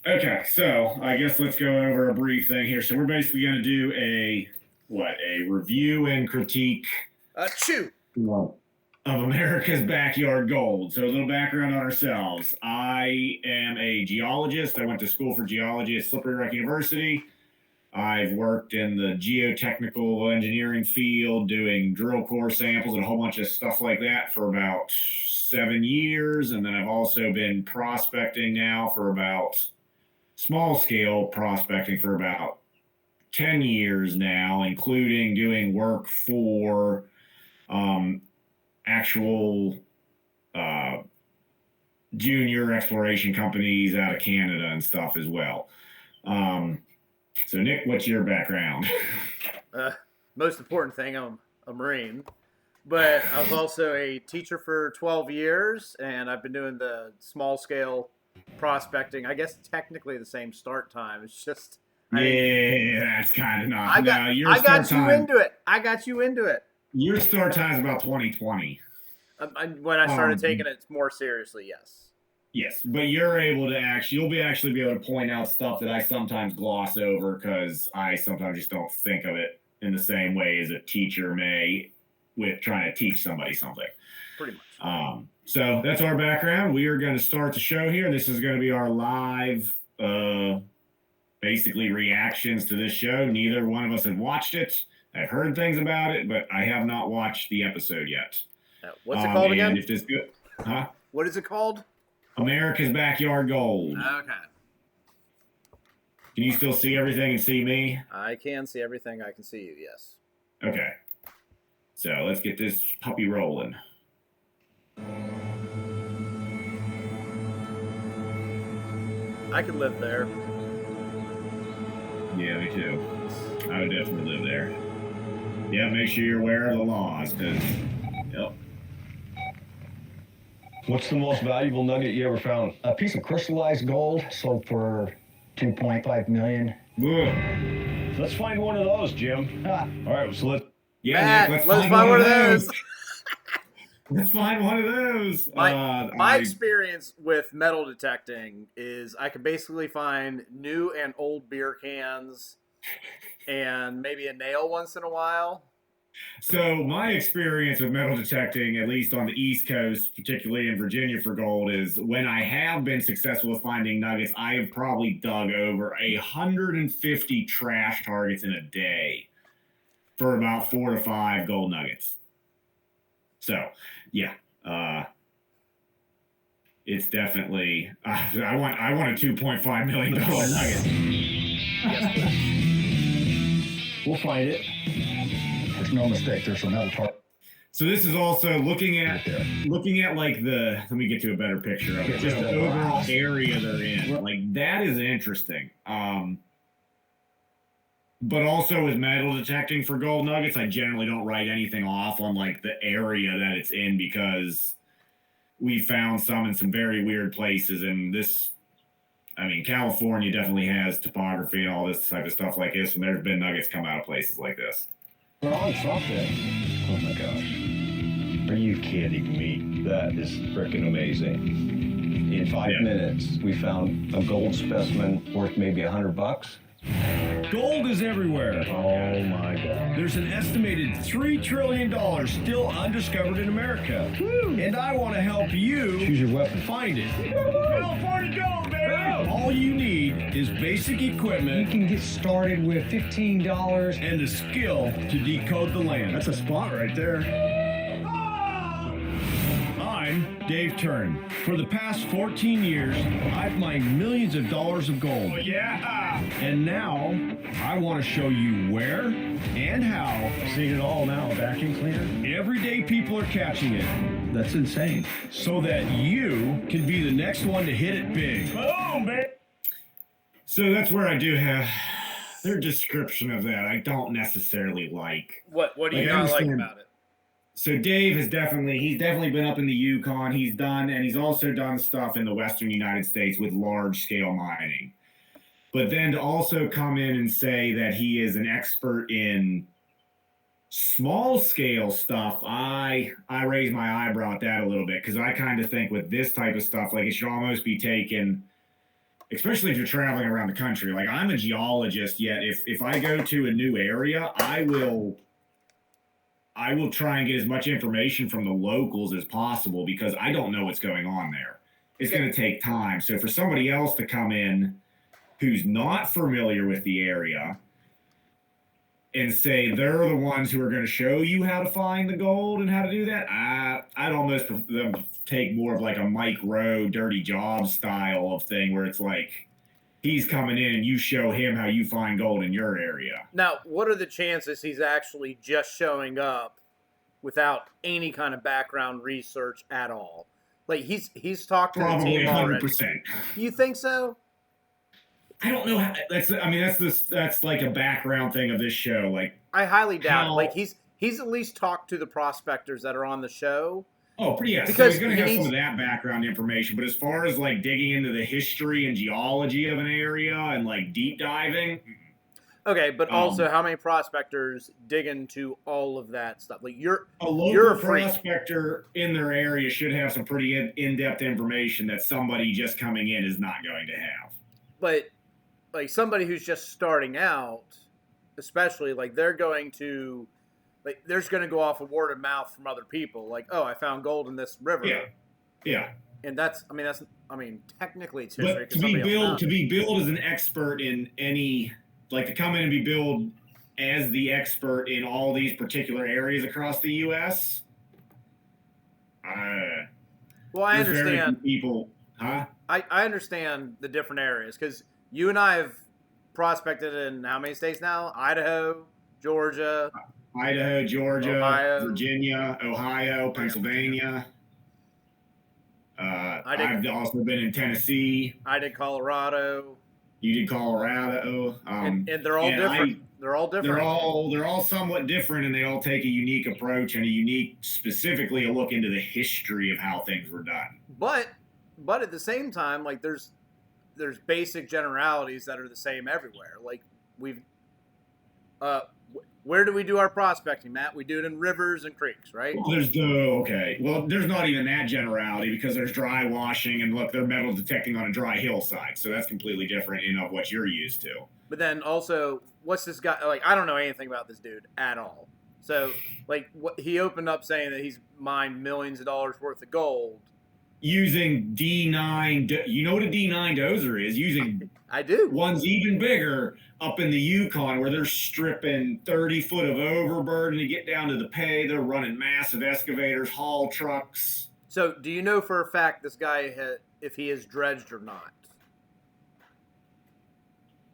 Okay, so I guess let's go over a brief thing here. So we're basically going to do a review and critique Chew. of America's backyard gold. So a little background on ourselves. I am a geologist. I went to school for geology at Slippery Rock University. I've worked in the geotechnical engineering field doing drill core samples and a whole bunch of stuff like that for about 7 years. And then I've also been prospecting now for about small scale prospecting for about 10 years now, including doing work for actual junior exploration companies out of Canada and stuff as well. So Nick, what's your background? Most important thing, I'm a Marine, but I was also a teacher for 12 years, and I've been doing the small scale prospecting. I guess technically the same start time. It's just that's kind of not. I got you into it. Your start time is about 2020. When I started taking it more seriously, yes. Yes, but you're able to you'll actually be able to point out stuff that I sometimes gloss over because I sometimes just don't think of it in the same way as a teacher may with trying to teach somebody something. Pretty much. So that's our background. We are going to start the show here. This is going to be our live, basically reactions to this show. Neither one of us have watched it. I've heard things about it, but I have not watched the episode yet. What's it called again? If this good, huh? What is it called? America's Backyard Gold. Okay. Can you still see everything and see me? I can see everything. I can see you, yes. Okay. So let's get this puppy rolling. I could live there. Yeah, me too. I would definitely live there. Yeah, make sure you're aware of the laws, because, yep. What's the most valuable nugget you ever found? A piece of crystallized gold sold for $2.5 million. Whoa. Let's find one of those, Jim. All right, so Matt, let's find one of those. Let's find one of those. My experience with metal detecting is I can basically find new and old beer cans and maybe a nail once in a while. So my experience with metal detecting, at least on the East Coast, particularly in Virginia for gold, is when I have been successful with finding nuggets, I have probably dug over 150 trash targets in a day for about 4 to 5 gold nuggets. So, yeah, it's definitely. I want a $2.5 million nugget. Yes, we'll find it. There's no mistake. There's another target. So this is also looking at like the. Let me get to a better picture of it. Just the overall area they're in. Like that is interesting. But also with metal detecting for gold nuggets, I generally don't write anything off on like the area that it's in because we found some in some very weird places. And this, I mean, California definitely has topography and all this type of stuff like this. And there's been nuggets come out of places like this. We're on something. Oh my gosh. Are you kidding me? That is freaking amazing. In 5 minutes, we found a gold specimen worth maybe $100. Gold is everywhere. Oh my God. There's an estimated $3 trillion still undiscovered in America. Woo. And I want to help you Choose your weapon. Find it. California gold, baby! All you need is basic equipment. You can get started with $15. And the skill to decode the land. That's a spot right there. I'm Dave Turn. For the past 14 years, I've mined millions of dollars of gold. Oh, yeah! And now, I want to show you where and how. Seen it all now, vacuum cleaner. Everyday people are catching it. That's insane. So that you can be the next one to hit it big. Boom, baby! So that's where I do have their description of that. I don't necessarily like. What do you not like about it? So Dave he's definitely been up in the Yukon. He's also done stuff in the Western United States with large scale mining. But then to also come in and say that he is an expert in small scale stuff, I raise my eyebrow at that a little bit because I kind of think with this type of stuff, like it should almost be taken especially if you're traveling around the country. Like, I'm a geologist, yet if I go to a new area, I will try and get as much information from the locals as possible because I don't know what's going on there. It's going to take time. So for somebody else to come in who's not familiar with the area and say they're the ones who are going to show you how to find the gold and how to do that, I'd almost take more of like a Mike Rowe dirty job style of thing where it's like he's coming in and you show him how you find gold in your area. Now, what are the chances he's actually just showing up without any kind of background research at all? Like he's talked to Probably the team 100%. already. You think so? I don't know how that's like a background thing of this show. Like, I highly doubt it. how- Like he's at least talked to the prospectors that are on the show. oh, pretty yes. So Because he's going to he have needs- some of that background information. But as far as like digging into the history and geology of an area and like deep diving, Okay, but also how many prospectors dig into all of that stuff? Like you're a You're local a freak. prospector in their area should have some pretty in-depth information that somebody just coming in is not going to have. but like somebody who's just starting out, especially like they're going to like there's going to go off of word of mouth from other people. Like, oh, I found gold in this river. Yeah. And that's technically it's history. But 'cause somebody else found to it. be billed as an expert in any, like to come in and be billed as the expert in all these particular areas across the U.S. Well, I there's very few understand. people, huh? I understand the different areas because you and I have prospected in how many states now? Idaho, Georgia. Idaho, Georgia, Ohio. Virginia, Ohio, Pennsylvania. I've also been in Tennessee. I did Colorado. You did Colorado. And they're all and different. They're all different. They're all somewhat different, and they all take a unique approach and specifically a look into the history of how things were done. But at the same time, like there's basic generalities that are the same everywhere. Like we've where do we do our prospecting, Matt? We do it in rivers and creeks, right? Well, there's not even that generality because there's dry washing and look, they're metal detecting on a dry hillside, so that's completely different in of what you're used to. But then also, what's this guy like? I don't know anything about this dude at all. So like, what he opened up saying that he's mined millions of dollars worth of gold. Using D9, you know what a D9 dozer is? Using I do. ones even bigger up in the Yukon where they're stripping 30 foot of overburden to get down to the pay. They're running massive excavators, haul trucks. So do you know for a fact this guy if he is dredged or not?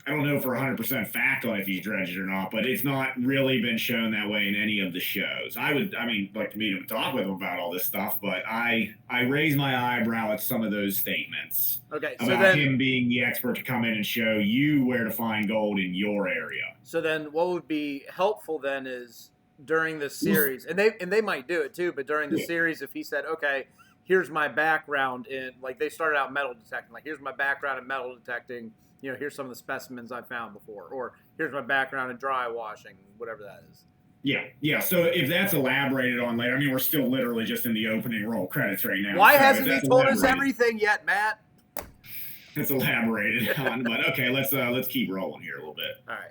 I don't know for 100% fact on if he's dredged or not, but it's not really been shown that way in any of the shows. I mean, like to meet him and talk with him about all this stuff, but I raise my eyebrow at some of those statements. Okay, so about then him being the expert to come in and show you where to find gold in your area. So then what would be helpful then is during this series, and they might do it too, but during the series, if he said, okay, here's my background in, like they started out metal detecting, like here's my background in metal detecting, you know, here's some of the specimens I found before, or here's my background in dry washing, whatever that is. Yeah. So if that's elaborated on later, I mean, we're still literally just in the opening roll credits right now. Why so hasn't if he that's told us elaborated- everything yet, Matt? It's elaborated on, but okay, let's keep rolling here a little bit. All right.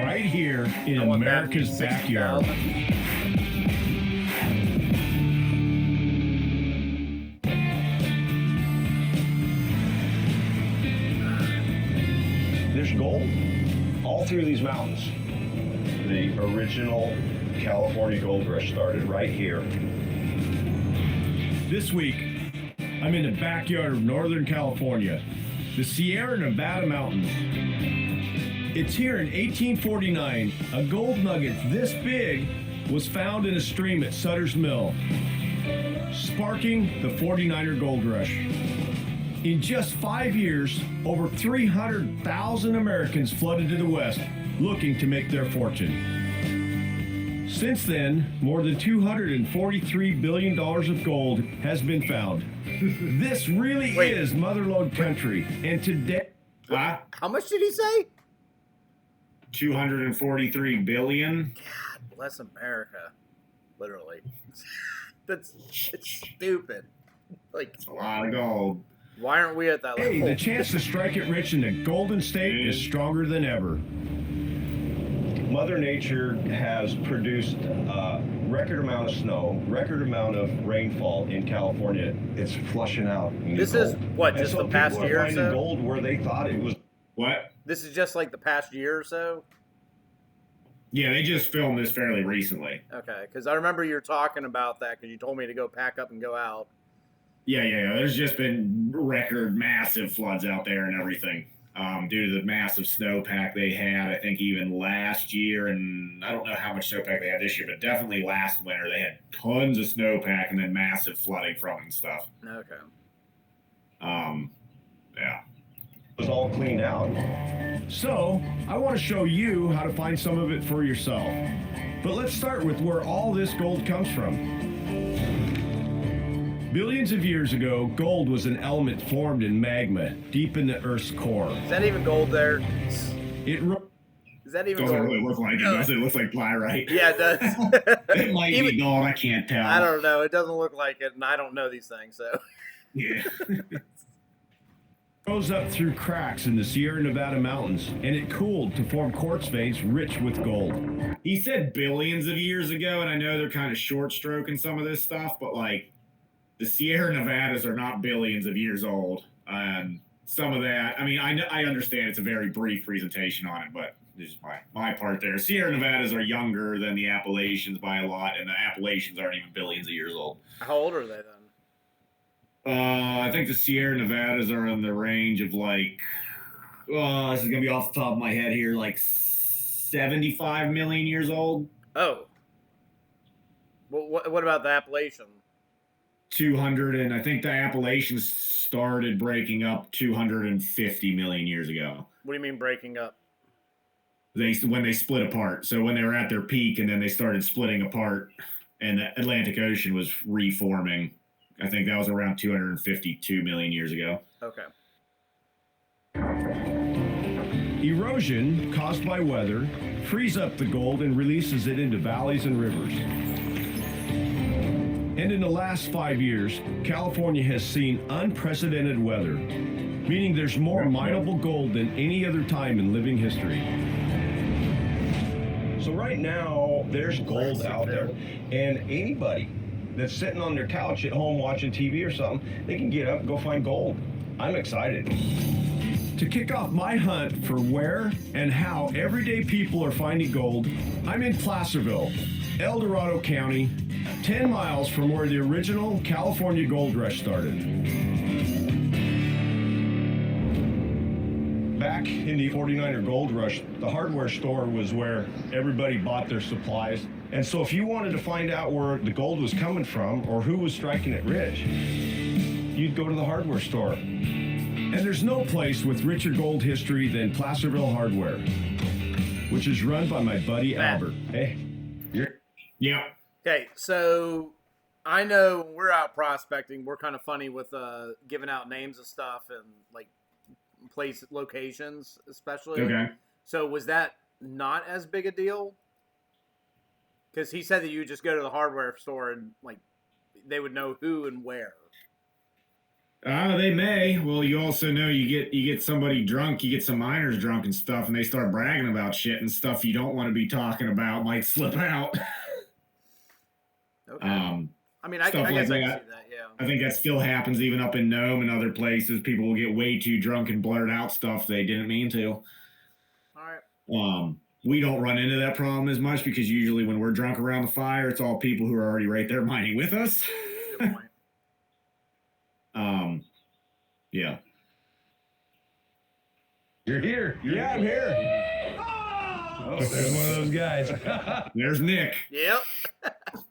Right here in I want that America's 60,000. backyard. There's gold all through these mountains. The original California gold rush started right here. This week, I'm in the backyard of Northern California, the Sierra Nevada mountains. It's here in 1849, a gold nugget this big was found in a stream at Sutter's Mill, sparking the 49er gold rush. In just 5 years, over 300,000 Americans flooded to the West looking to make their fortune. Since then, more than $243 billion of gold has been found. This really is motherlode country, and today... Huh? How much did he say? 243 billion. God bless America. Literally. It's stupid. Like A lot of gold. Why aren't we at that level? Hey, the chance to strike it rich in the Golden State is stronger than ever. Mother Nature has produced a record amount of snow, record amount of rainfall in California. It's flushing out. This is what, And just so the past people are year or finding so? gold where they thought it was. What? This is just like the past year or so? Yeah, they just filmed this fairly recently. Okay, because I remember you were talking about that because you told me to go pack up and go out. Yeah. There's just been record massive floods out there and everything due to the massive snowpack they had. I think even last year, and I don't know how much snowpack they had this year, but definitely last winter they had tons of snowpack and then massive flooding from it and stuff. Okay. Yeah. It was all cleaned out. So, I want to show you how to find some of it for yourself. But let's start with where all this gold comes from. Billions of years ago, gold was an element formed in magma deep in the Earth's core. Is that even gold there? It Is that even Doesn't gold? really look like it, does it? It looks like pyrite. Yeah, it does. It might Even- be gold, I can't tell. I don't know. It doesn't look like it, and I don't know these things, so. Yeah. rose up through cracks in the Sierra Nevada mountains, and it cooled to form quartz veins rich with gold. He said billions of years ago, and I know they're kind of short stroking some of this stuff, but like the Sierra Nevadas are not billions of years old. Some of that, I mean, I understand it's a very brief presentation on it, but this is my part there. Sierra Nevadas are younger than the Appalachians by a lot, and the Appalachians aren't even billions of years old. How old are they then? I think the Sierra Nevadas are in the range of like, this is going to be off the top of my head here, like 75 million years old. Oh. Well, what about the Appalachian? 200, and I think the Appalachians started breaking up 250 million years ago. What do you mean breaking up? When they split apart. So when they were at their peak and then they started splitting apart and the Atlantic Ocean was reforming. I think that was around 252 million years ago. Okay. Erosion caused by weather frees up the gold and releases it into valleys and rivers. And in the last 5 years, California has seen unprecedented weather, meaning there's more mineable gold than any other time in living history. So right now, there's gold out there, and anybody that's sitting on their couch at home watching TV or something, they can get up and go find gold. I'm excited. To kick off my hunt for where and how everyday people are finding gold, I'm in Placerville, El Dorado County, 10 miles from where the original California gold rush started. Back in the 49er gold rush, the hardware store was where everybody bought their supplies. And so if you wanted to find out where the gold was coming from or who was striking it rich, you'd go to the hardware store. And there's no place with richer gold history than Placerville Hardware, which is run by my buddy Albert. Hey, Yeah. Okay, so I know when we're out prospecting, we're kind of funny with giving out names of stuff and like place locations, especially. Okay. So was that not as big a deal? Because he said that you just go to the hardware store and like they would know who and where. They may. Well, you also know you get somebody drunk, you get some miners drunk and stuff, and they start bragging about shit and stuff you don't want to be talking about might slip out. Okay. I mean, I stuff guess like I can see that. that, yeah. I think that still happens even up in Nome and other places. People will get way too drunk and blurt out stuff they didn't mean to. All right. We don't run into that problem as much because usually when we're drunk around the fire, it's all people who are already right there mining with us. Good point. Yeah. You're here. yeah, I'm here. Oh, there's one of those guys. There's Nick. Yep.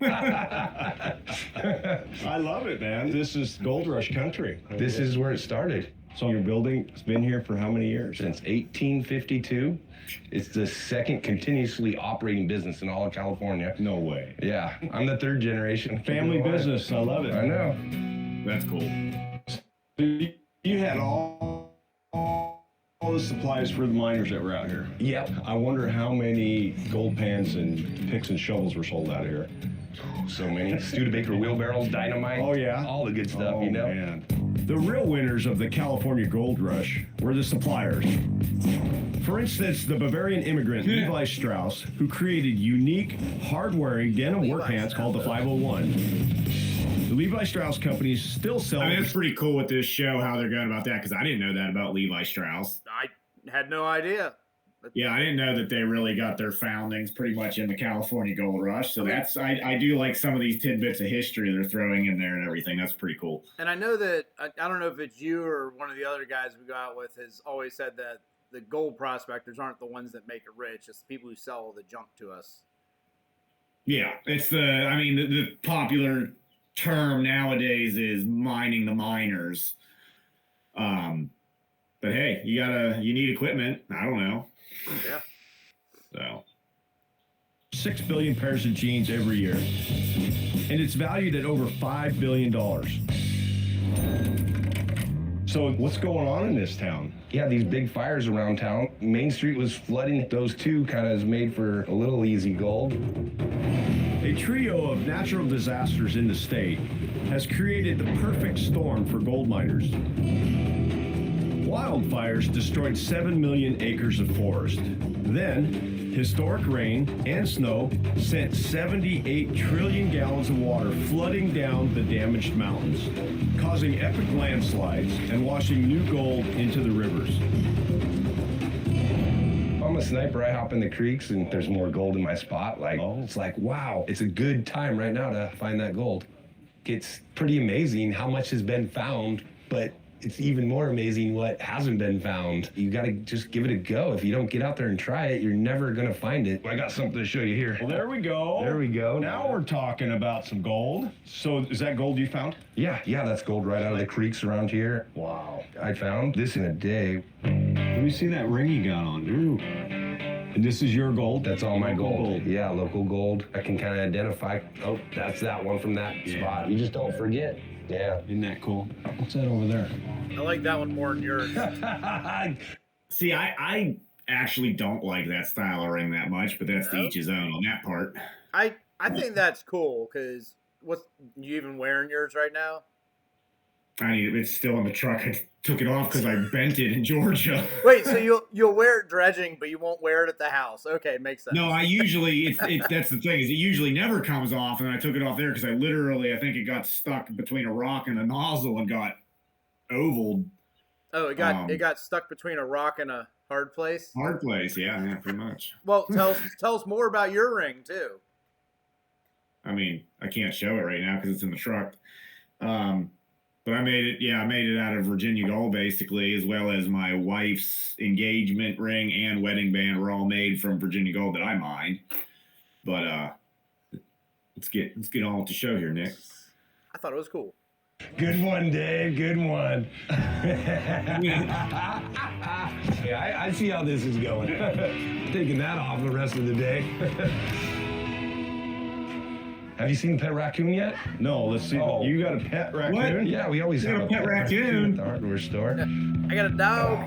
I love it, man. This is Gold Rush country. This is where it started. So your building's been here for how many years? Since 1852. It's the second continuously operating business in all of California. No way. Yeah, I'm the third generation. Family business. I love it. I know. That's cool. You had all the supplies for the miners that were out here. Yep. I wonder how many gold pans and picks and shovels were sold out of here. So many. Studebaker wheelbarrows, dynamite. Oh, yeah? All the good stuff, Oh, you know? man. The real winners of the California Gold Rush were the suppliers. For instance, the Bavarian immigrant Levi Strauss, who created unique, hard-wearing denim work pants called the 501. The Levi Strauss companies still sell. I mean, it's pretty cool with this show how they're going about that, because I didn't know that about Levi Strauss. I had no idea. Yeah, I didn't know that they really got their foundings pretty much in the California Gold Rush. So that's I do like some of these tidbits of history they're throwing in there and everything. That's pretty cool. And I know that I don't know if it's you or one of the other guys we go out with has always said that the gold prospectors aren't the ones that make it rich. It's the people who sell all the junk to us. Yeah, it's the popular term nowadays is mining the miners. But hey, you need equipment. I don't know. Yeah. So 6 billion pairs of jeans every year, and it's valued at over $5 billion. So what's going on in this town? Yeah, these big fires around town. Main Street was flooding. Those two kind of is made for a little easy gold. A trio of natural disasters in the state has created the perfect storm for gold miners. Wildfires destroyed 7 million acres of forest. Then, historic rain and snow sent 78 trillion gallons of water flooding down the damaged mountains, causing epic landslides and washing new gold into the rivers. I'm a sniper. I hop in the creeks and there's more gold in my spot. It's like, wow, it's a good time right now to find that gold. It's pretty amazing how much has been found, but it's even more amazing what hasn't been found. You gotta just give it a go. If you don't get out there and try it, you're never gonna find it. I got something to show you here. Well, there we go. There we go. Now we're talking about some gold. So is that gold you found? Yeah, that's gold right out of the creeks around here. Wow. I found this in a day. Let me see that ring you got on. Ooh. And this is your gold? That's all my Local gold. Yeah, local gold. I can kind of identify, oh, that's that one from that spot. You just don't forget. Yeah. Isn't that cool? What's that over there? I like that one more than yours. see, I actually don't like that style of ring that much, but that's to each his own on that part. I think that's cool because what's you even wearing yours right now? It's still in the truck. I took it off because I bent it in Georgia. Wait, so you'll wear it dredging, but you won't wear it at the house? Okay, makes sense. No, I usually that's the thing is it usually never comes off, and I took it off there because I think it got stuck between a rock and a nozzle and got ovaled. Oh, it got stuck between a rock and a hard place. Hard place, yeah, pretty much. Well, tell us more about your ring too. I mean, I can't show it right now because it's in the truck. But I made it out of Virginia gold basically, as well as my wife's engagement ring and wedding band were all made from Virginia gold that I mined. But let's get on with the show here, Nick. I thought it was cool. Good one, Dave. Good one. Yeah, I see how this is going. Taking that off the rest of the day. Have you seen Pet Raccoon yet? No, let's see. Oh. You got a pet raccoon? What? Yeah, we always have a pet raccoon at the hardware store. I got a dog.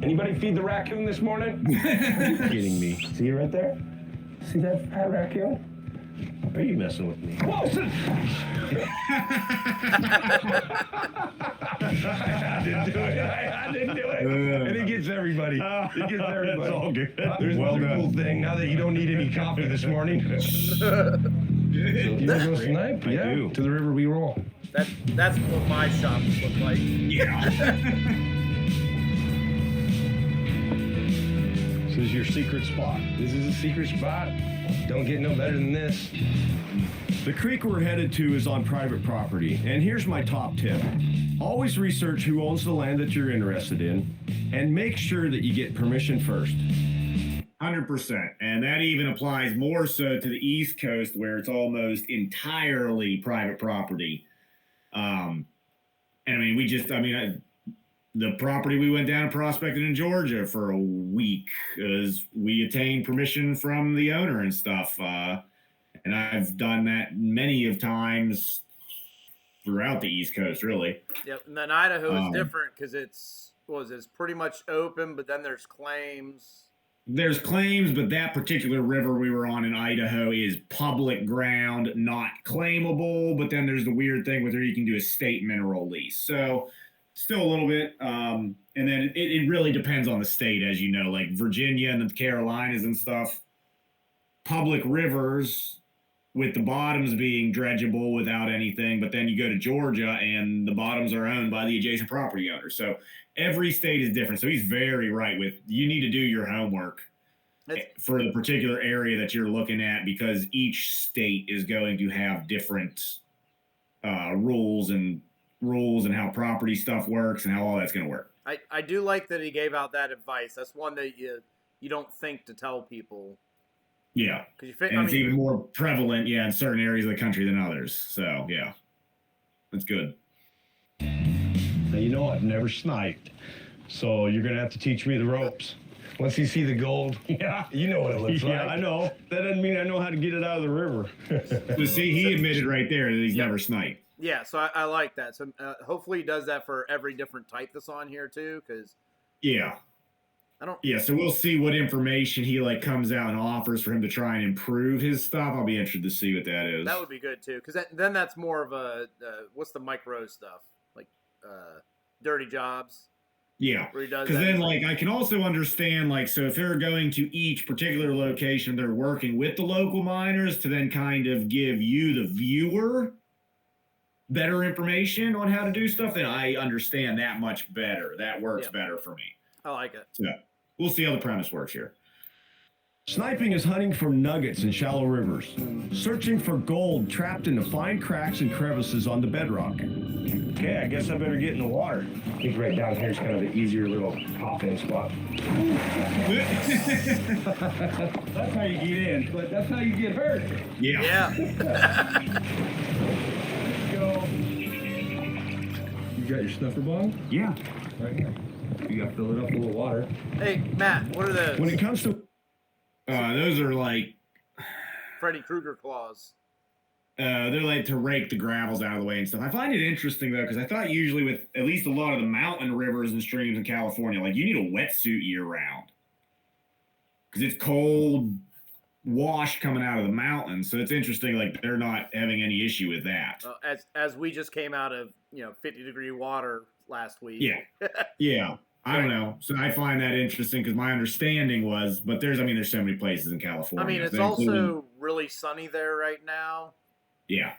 Anybody feed the raccoon this morning? Are you kidding me? See it right there? See that pet raccoon? Are you messing with me? Whoa! I had to do it. And it gets everybody. It gets everybody. That's all good. There's another cool thing. Now that you don't need any coffee this morning. So you want to go snipe? I do. To the river we roll. That's what my shops look like. Yeah. This is your secret spot. This is a secret spot. Don't get no better than this. The creek we're headed to is on private property, and here's my top tip. Always research who owns the land that you're interested in, and make sure that you get permission first. 100%. And that even applies more so to the East Coast where it's almost entirely private property. And I mean, the property we went down and prospected in Georgia for a week is we attained permission from the owner and stuff. And I've done that many of times throughout the East Coast, really. Yep. And then Idaho is different because it's pretty much open, but then there's claims. There's claims, but that particular river we were on in Idaho is public ground, not claimable. But then there's the weird thing with where you can do a state mineral lease. So still a little bit. And then it really depends on the state, as you know, like Virginia and the Carolinas and stuff. Public rivers with the bottoms being dredgeable without anything, but then you go to Georgia and the bottoms are owned by the adjacent property owner. So every state is different. So he's very right with you need to do your homework for the particular area that you're looking at, because each state is going to have different rules and how property stuff works and how all that's going to work. I do like that he gave out that advice. That's one that you don't think to tell people. Yeah. And it's even more prevalent, in certain areas of the country than others. So, yeah, that's good. Now, you know I've never sniped, so you're going to have to teach me the ropes. Once you see the gold, you know what it looks like. Yeah, I know. That doesn't mean I know how to get it out of the river. But see, he admitted right there that he's never sniped. Yeah, so I like that. So hopefully he does that for every different type that's on here too, because so we'll see what information he comes out and offers for him to try and improve his stuff. I'll be interested to see what that is. That would be good too, because then that's more of a what's the micro stuff, like dirty jobs. Yeah, because then I can also understand so if they're going to each particular location, they're working with the local miners to then kind of give you, the viewer, better information on how to do stuff. Then I understand that much better. That works better for me. I like it. So we'll see how the premise works here. Sniping is hunting for nuggets in shallow rivers, searching for gold trapped in the fine cracks and crevices on the bedrock. Okay, I guess I better get in the water. I think right down here is kind of the easier little hop-in spot. That's how you get in, but that's how you get hurt. Yeah. Let's go. You got your snuffer bottle? Yeah. Right here. You got to fill it up full of water. Hey, Matt, what are those? When it comes to those are Freddy Krueger claws. they're to rake the gravels out of the way and stuff. I find it interesting though, because I thought usually with at least a lot of the mountain rivers and streams in California, you need a wetsuit year round because it's cold wash coming out of the mountains. So it's interesting, they're not having any issue with that. As we just came out of 50-degree water last week. Yeah. I don't know. So I find that interesting because my understanding was, but there's so many places in California. It's also really sunny there right now. Yeah.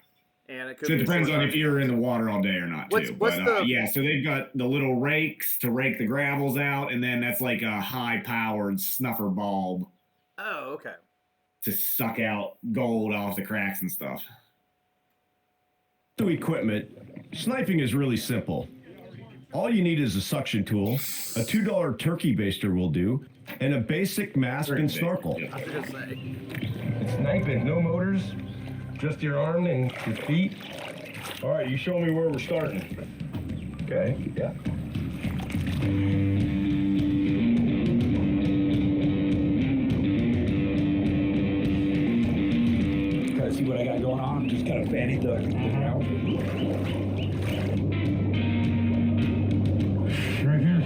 And it could so it depends on if you're in the water all day or not, too. So they've got the little rakes to rake the gravels out, and then that's like a high-powered snuffer bulb. Oh, okay. To suck out gold off the cracks and stuff. To equipment, sniping is really simple. All you need is a suction tool, a $2 turkey baster will do, and a basic mask and snorkel. I was gonna say. It's sniping, no motors, just your arm and your feet. All right, you show me where we're starting. Okay, yeah. Gotta see what I got going on. Just kind of fanny the ground. Right here.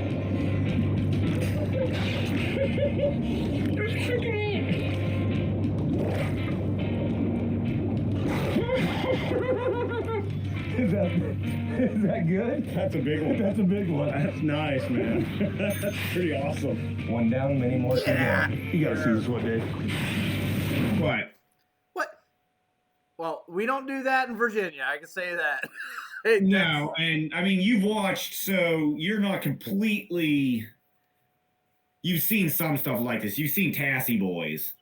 Is that good? That's a big one. That's a big one. That's nice, man. That's pretty awesome. One down, many more to go. You gotta see this one, Dave. What? Well, we don't do that in Virginia. I can say that. No, and you've watched, so you're not completely. You've seen some stuff like this. You've seen Tassie Boys.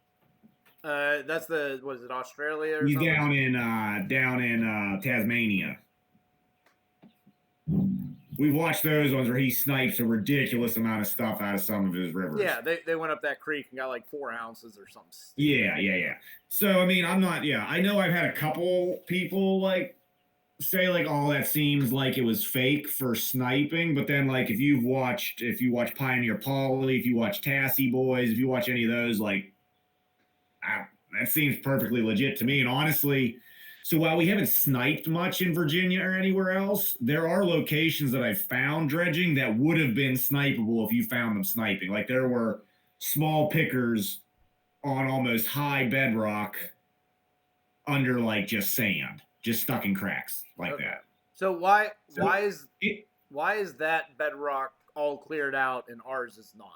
That's Australia or He's something? down in Tasmania. We've watched those ones where he snipes a ridiculous amount of stuff out of some of his rivers. Yeah, they went up that creek and got 4 ounces or something. Yeah. So I'm not. Yeah, I know I've had a couple people say oh, that seems like it was fake for sniping, but then if you watch Pioneer Polly, if you watch Tassie Boys, if you watch any of those, that seems perfectly legit to me. And honestly, so while we haven't sniped much in Virginia or anywhere else, there are locations that I've found dredging that would have been snipeable if you found them sniping. There were small pickers on almost high bedrock under like just sand, just stuck in cracks like that. So why is that bedrock all cleared out and ours is not?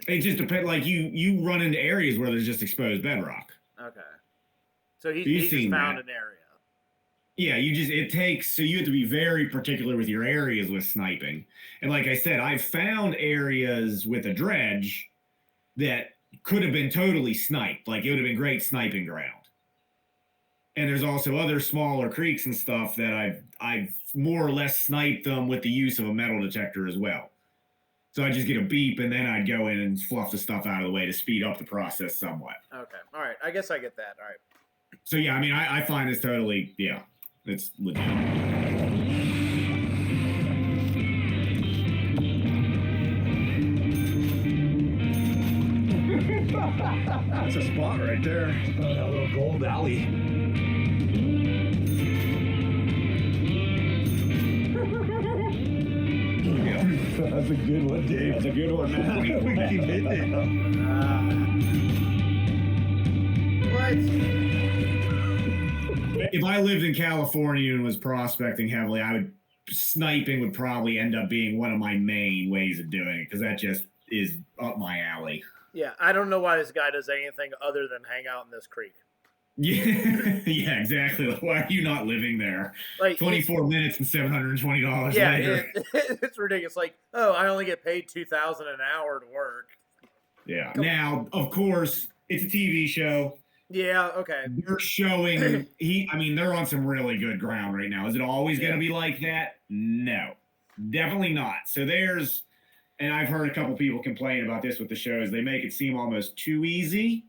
It just depends. Like you run into areas where there's just exposed bedrock. Okay. So he just seen found that. an area. Yeah, so you have to be very particular with your areas with sniping. And like I said, I've found areas with a dredge that could have been totally sniped. Like it would have been great sniping ground. And there's also other smaller creeks and stuff that I've more or less sniped them with the use of a metal detector as well. So I just get a beep and then I'd go in and fluff the stuff out of the way to speed up the process somewhat. Okay. All right. I guess I get that. All right. So yeah, I mean, I find this totally, yeah, it's legit. That's a spot right there. That little gold alley. That's a good one, Dave. That's a good one, man. We keep hitting it. What? If I lived in California and was prospecting heavily, sniping would probably end up being one of my main ways of doing it because that just is up my alley. Yeah, I don't know why this guy does anything other than hang out in this creek. Yeah, yeah, exactly. Why are you not living there? Like 24 minutes and $720 yeah, later. it's ridiculous. Like, oh, I only get paid $2,000 an hour to work. Yeah. Now, of course, it's a TV show. Yeah. Okay. They're showing they're on some really good ground right now. Is it always going to be like that? No, definitely not. So and I've heard a couple people complain about this with the shows. They make it seem almost too easy.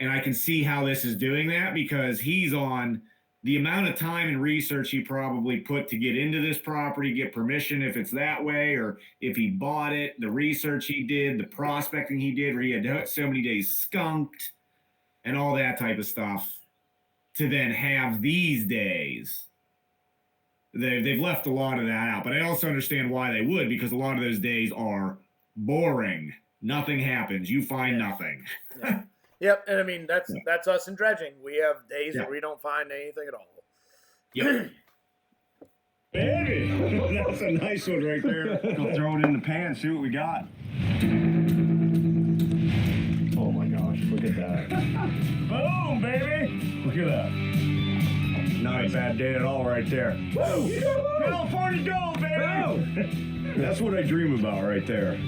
And I can see how this is doing that because he's on the amount of time and research he probably put to get into this property, get permission if it's that way, or if he bought it, the research he did, the prospecting he did, where he had so many days skunked and all that type of stuff to then have these days. They've left a lot of that out, but I also understand why they would because a lot of those days are boring. Nothing happens. You find nothing. Yeah. Yep, and I mean that's us in dredging. We have days where we don't find anything at all. Yep. Baby, that's a nice one right there. Go throw it in the pan, see what we got. Oh my gosh, look at that. Boom, baby. Look at that. Not a bad day at all right there. Woo! California gold, baby! That's what I dream about right there.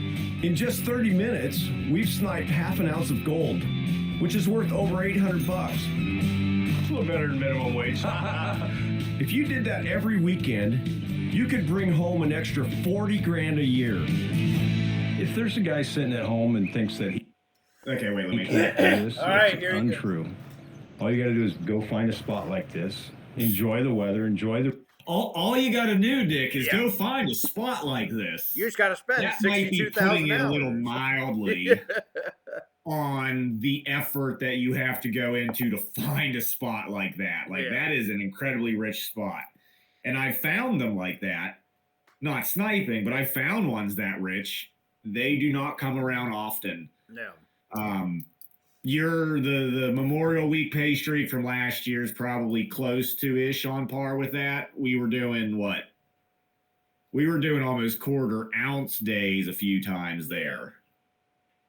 In just 30 minutes, we've sniped half an ounce of gold, which is worth over $800. It's a little better than minimum wage. If you did that every weekend, you could bring home an extra 40 grand a year. If there's a guy sitting at home and thinks that he Okay, wait, let me. can't do this, All right, it's here you go. untrue. All you got to do is go find a spot like this, enjoy the weather, enjoy the. All you got to do, Dick, is go find a spot like this. You just got to spend That might be putting it a little $62,000. mildly on the effort that you have to go into to find a spot like that. Like that is an incredibly rich spot. And I found them like that, not sniping, but I found ones that rich. They do not come around often. No. The Memorial Week pay streak from last year is probably close to ish on par with that. We were doing what? We were doing almost quarter ounce days a few times there.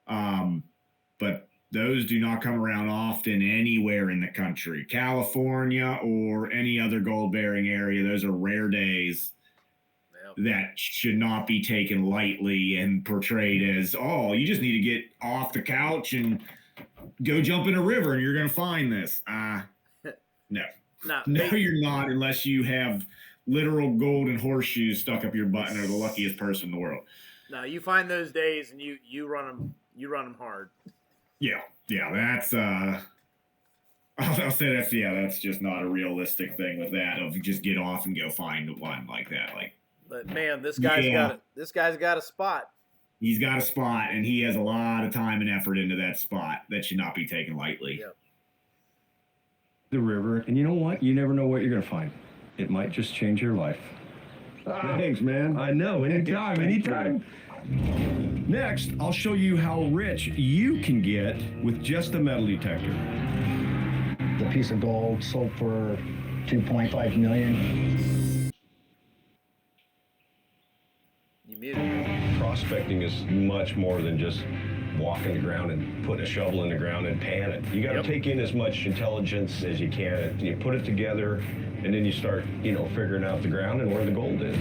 But those do not come around often anywhere in the country. California or any other gold bearing area, those are rare days that should not be taken lightly and portrayed as, oh, you just need to get off the couch and go jump in a river and you're going to find this. No, you're not, unless you have literal golden horseshoes stuck up your butt and are the luckiest person in the world. No, you find those days and you run them hard. Yeah, that's I'll say that's just not a realistic thing with that of just get off and go find one like that. Like, but man, this guy's got a spot. He's got a spot, and he has a lot of time and effort into that spot that should not be taken lightly. Yep. The river, and you know what? You never know what you're going to find. It might just change your life. Thanks, man. I know. Anytime. Next, I'll show you how rich you can get with just a metal detector. The piece of gold sold for $2.5 million. You muted me. Prospecting is much more than just walking the ground and putting a shovel in the ground and pan it. You got to take in as much intelligence as you can. You put it together, and then you start, figuring out the ground and where the gold is.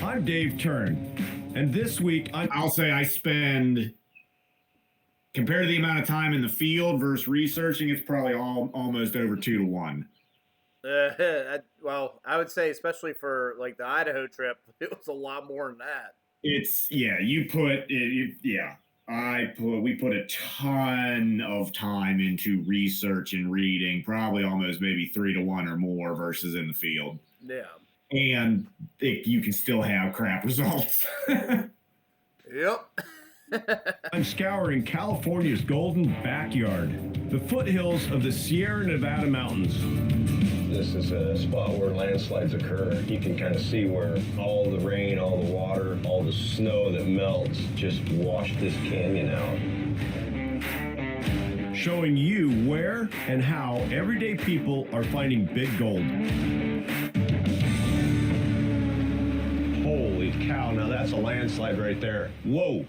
I'm Dave Turn, and this week I'll say I spend, compared to the amount of time in the field versus researching, it's probably almost over 2 to 1. Well, I would say, especially for like the Idaho trip, it was a lot more than that. We put a ton of time into research and reading, probably almost maybe 3 to 1 or more versus in the field. Yeah. And you can still have crap results. Yep. I'm scouring California's golden backyard, the foothills of the Sierra Nevada mountains. This is a spot where landslides occur. You can kind of see where all the rain, all the water, all the snow that melts just washed this canyon out. Showing you where and how everyday people are finding big gold. Holy cow, now that's a landslide right there. Whoa.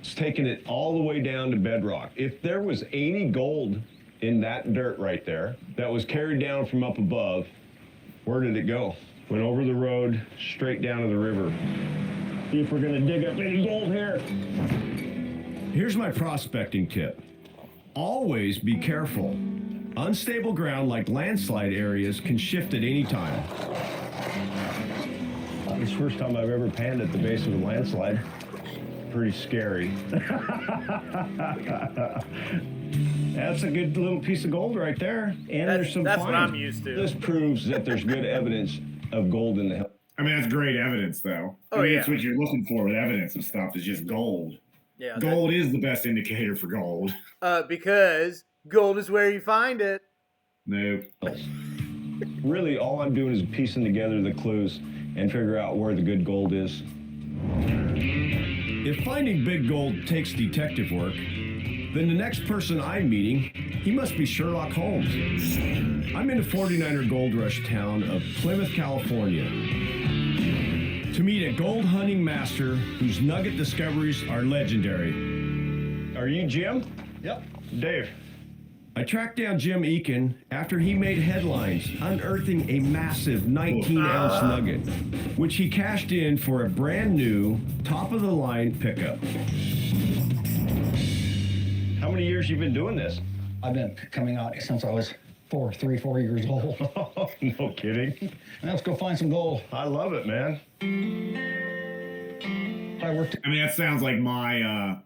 It's taking it all the way down to bedrock. If there was any gold in that dirt right there that was carried down from up above, where did it go? Went over the road, straight down to the river. See if we're gonna dig up any gold here. Here's my prospecting tip. Always be careful. Unstable ground like landslide areas can shift at any time. It's the first time I've ever panned at the base of a landslide. Pretty scary. That's a good little piece of gold right there. And there's some that's fines. what I'm used to. This proves that there's good evidence of gold in the hill. I mean, that's great evidence, though. That's what you're looking for with evidence and stuff, is just gold. Yeah. Gold is the best indicator for gold. Because gold is where you find it. Nope. Really, all I'm doing is piecing together the clues and figure out where the good gold is. If finding big gold takes detective work, then the next person I'm meeting, he must be Sherlock Holmes. I'm in the 49er gold rush town of Plymouth, California, to meet a gold hunting master whose nugget discoveries are legendary. Are you Jim? Yep. Dave. I tracked down Jim Eeken after he made headlines unearthing a massive 19-ounce nugget, which he cashed in for a brand new, top-of-the-line pickup. How many years you been doing this? I've been coming out since I was 4 years old. No kidding. Let's go find some gold. I love it, man. I mean, that sounds like my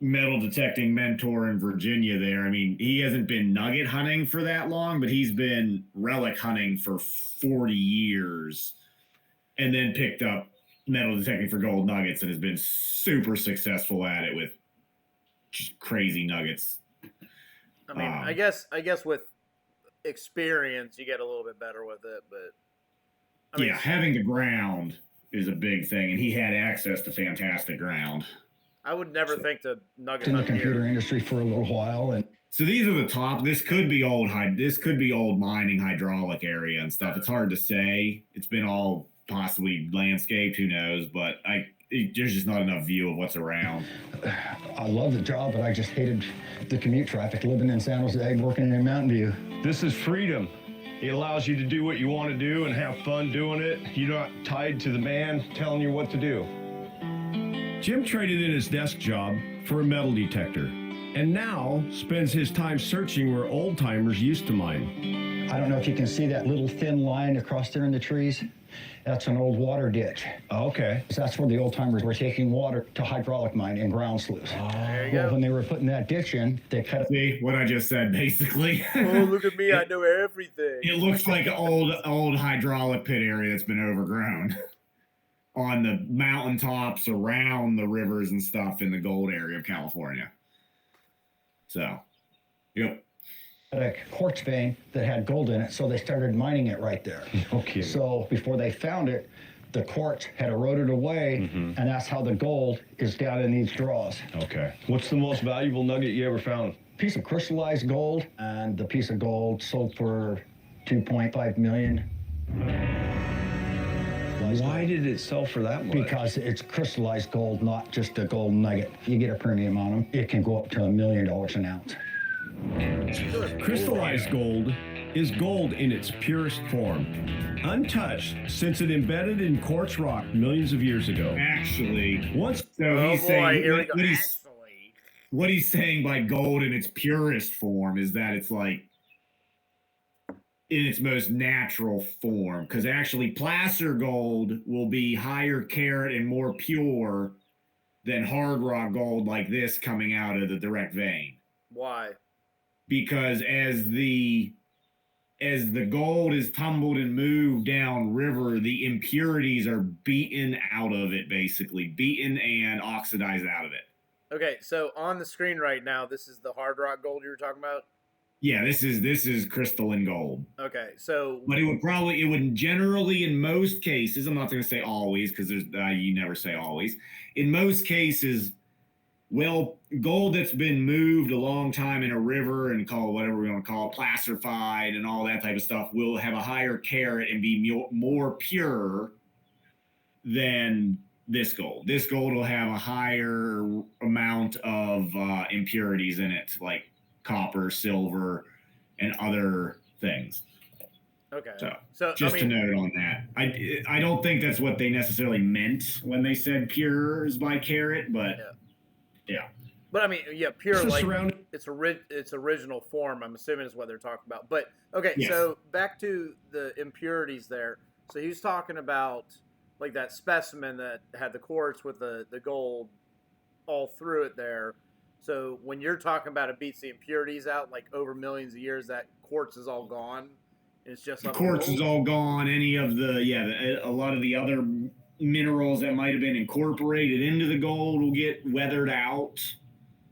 metal detecting mentor in Virginia there. I mean, he hasn't been nugget hunting for that long, but he's been relic hunting for 40 years and then picked up metal detecting for gold nuggets and has been super successful at it with just crazy nuggets. I mean, I guess with experience you get a little bit better with it, but I mean, having the ground is a big thing, and he had access to fantastic ground. I would never think to nugget in the hunt computer here. industry for a little while, and so these are the top. This could be old mining hydraulic area and stuff. It's hard to say. It's been all possibly landscaped. Who knows? But there's just not enough view of what's around. I love the job, but I just hated the commute traffic, living in San Jose, working in Mountain View. This is freedom. It allows you to do what you want to do and have fun doing it. You're not tied to the man telling you what to do. Jim traded in his desk job for a metal detector and now spends his time searching where old-timers used to mine. I don't know if you can see that little thin line across there in the trees. That's an old water ditch. Oh, okay. So that's where the old timers were taking water to hydraulic mine and ground sluice. There you Well, go. when they were putting that ditch in, they cut it. See what I just said, basically. Oh, look at me! I know everything. It looks like an old hydraulic pit area that's been overgrown on the mountaintops around the rivers and stuff in the gold area of California. So, yep. A quartz vein that had gold in it, so they started mining it right there. Okay. So before they found it, The quartz had eroded away, and that's how the gold is down in these draws. Okay. What's the most valuable nugget you ever found? Piece of crystallized gold, and the piece of gold sold for $2.5 million. Why did it sell for that much? Because it's crystallized gold, not just a gold nugget. You get a premium on them. It can go up to $1 million an ounce. Crystallized gold is gold in its purest form, untouched since it embedded in quartz rock millions of years ago. Actually, Once so he's saying here we go. what he's saying by gold in its purest form is that it's like in its most natural form, because actually placer gold will be higher carat and more pure than hard rock gold like this coming out of the direct vein. Why? Because as the gold is tumbled and moved down river, the impurities are beaten out of it, basically beaten and oxidized out of it. Okay, so on the screen right now, this is the hard rock gold you were talking about. Yeah, this is crystalline gold. Okay, so But it would generally, in most cases, I'm not going to say always, because there's you never say always. In most cases, well, gold that's been moved a long time in a river and called whatever we want to call it, placerified and all that type of stuff, will have a higher carat and be more pure than this gold. This gold will have a higher amount of impurities in it, like copper, silver, and other things. okay, So just to note on that, I don't think that's what they necessarily meant when they said pure is by carat, but yeah. But I mean, yeah, pure It's like surrounding- its original form. I'm assuming is what they're talking about. But okay, Yes. so back to the impurities there. So he was talking about like that specimen that had the quartz with the gold all through it there. So when you're talking about it beats the impurities out, like over millions of years, that quartz is all gone. It's just The like quartz is all gone. Any of a lot of the other minerals that might have been incorporated into the gold will get weathered out.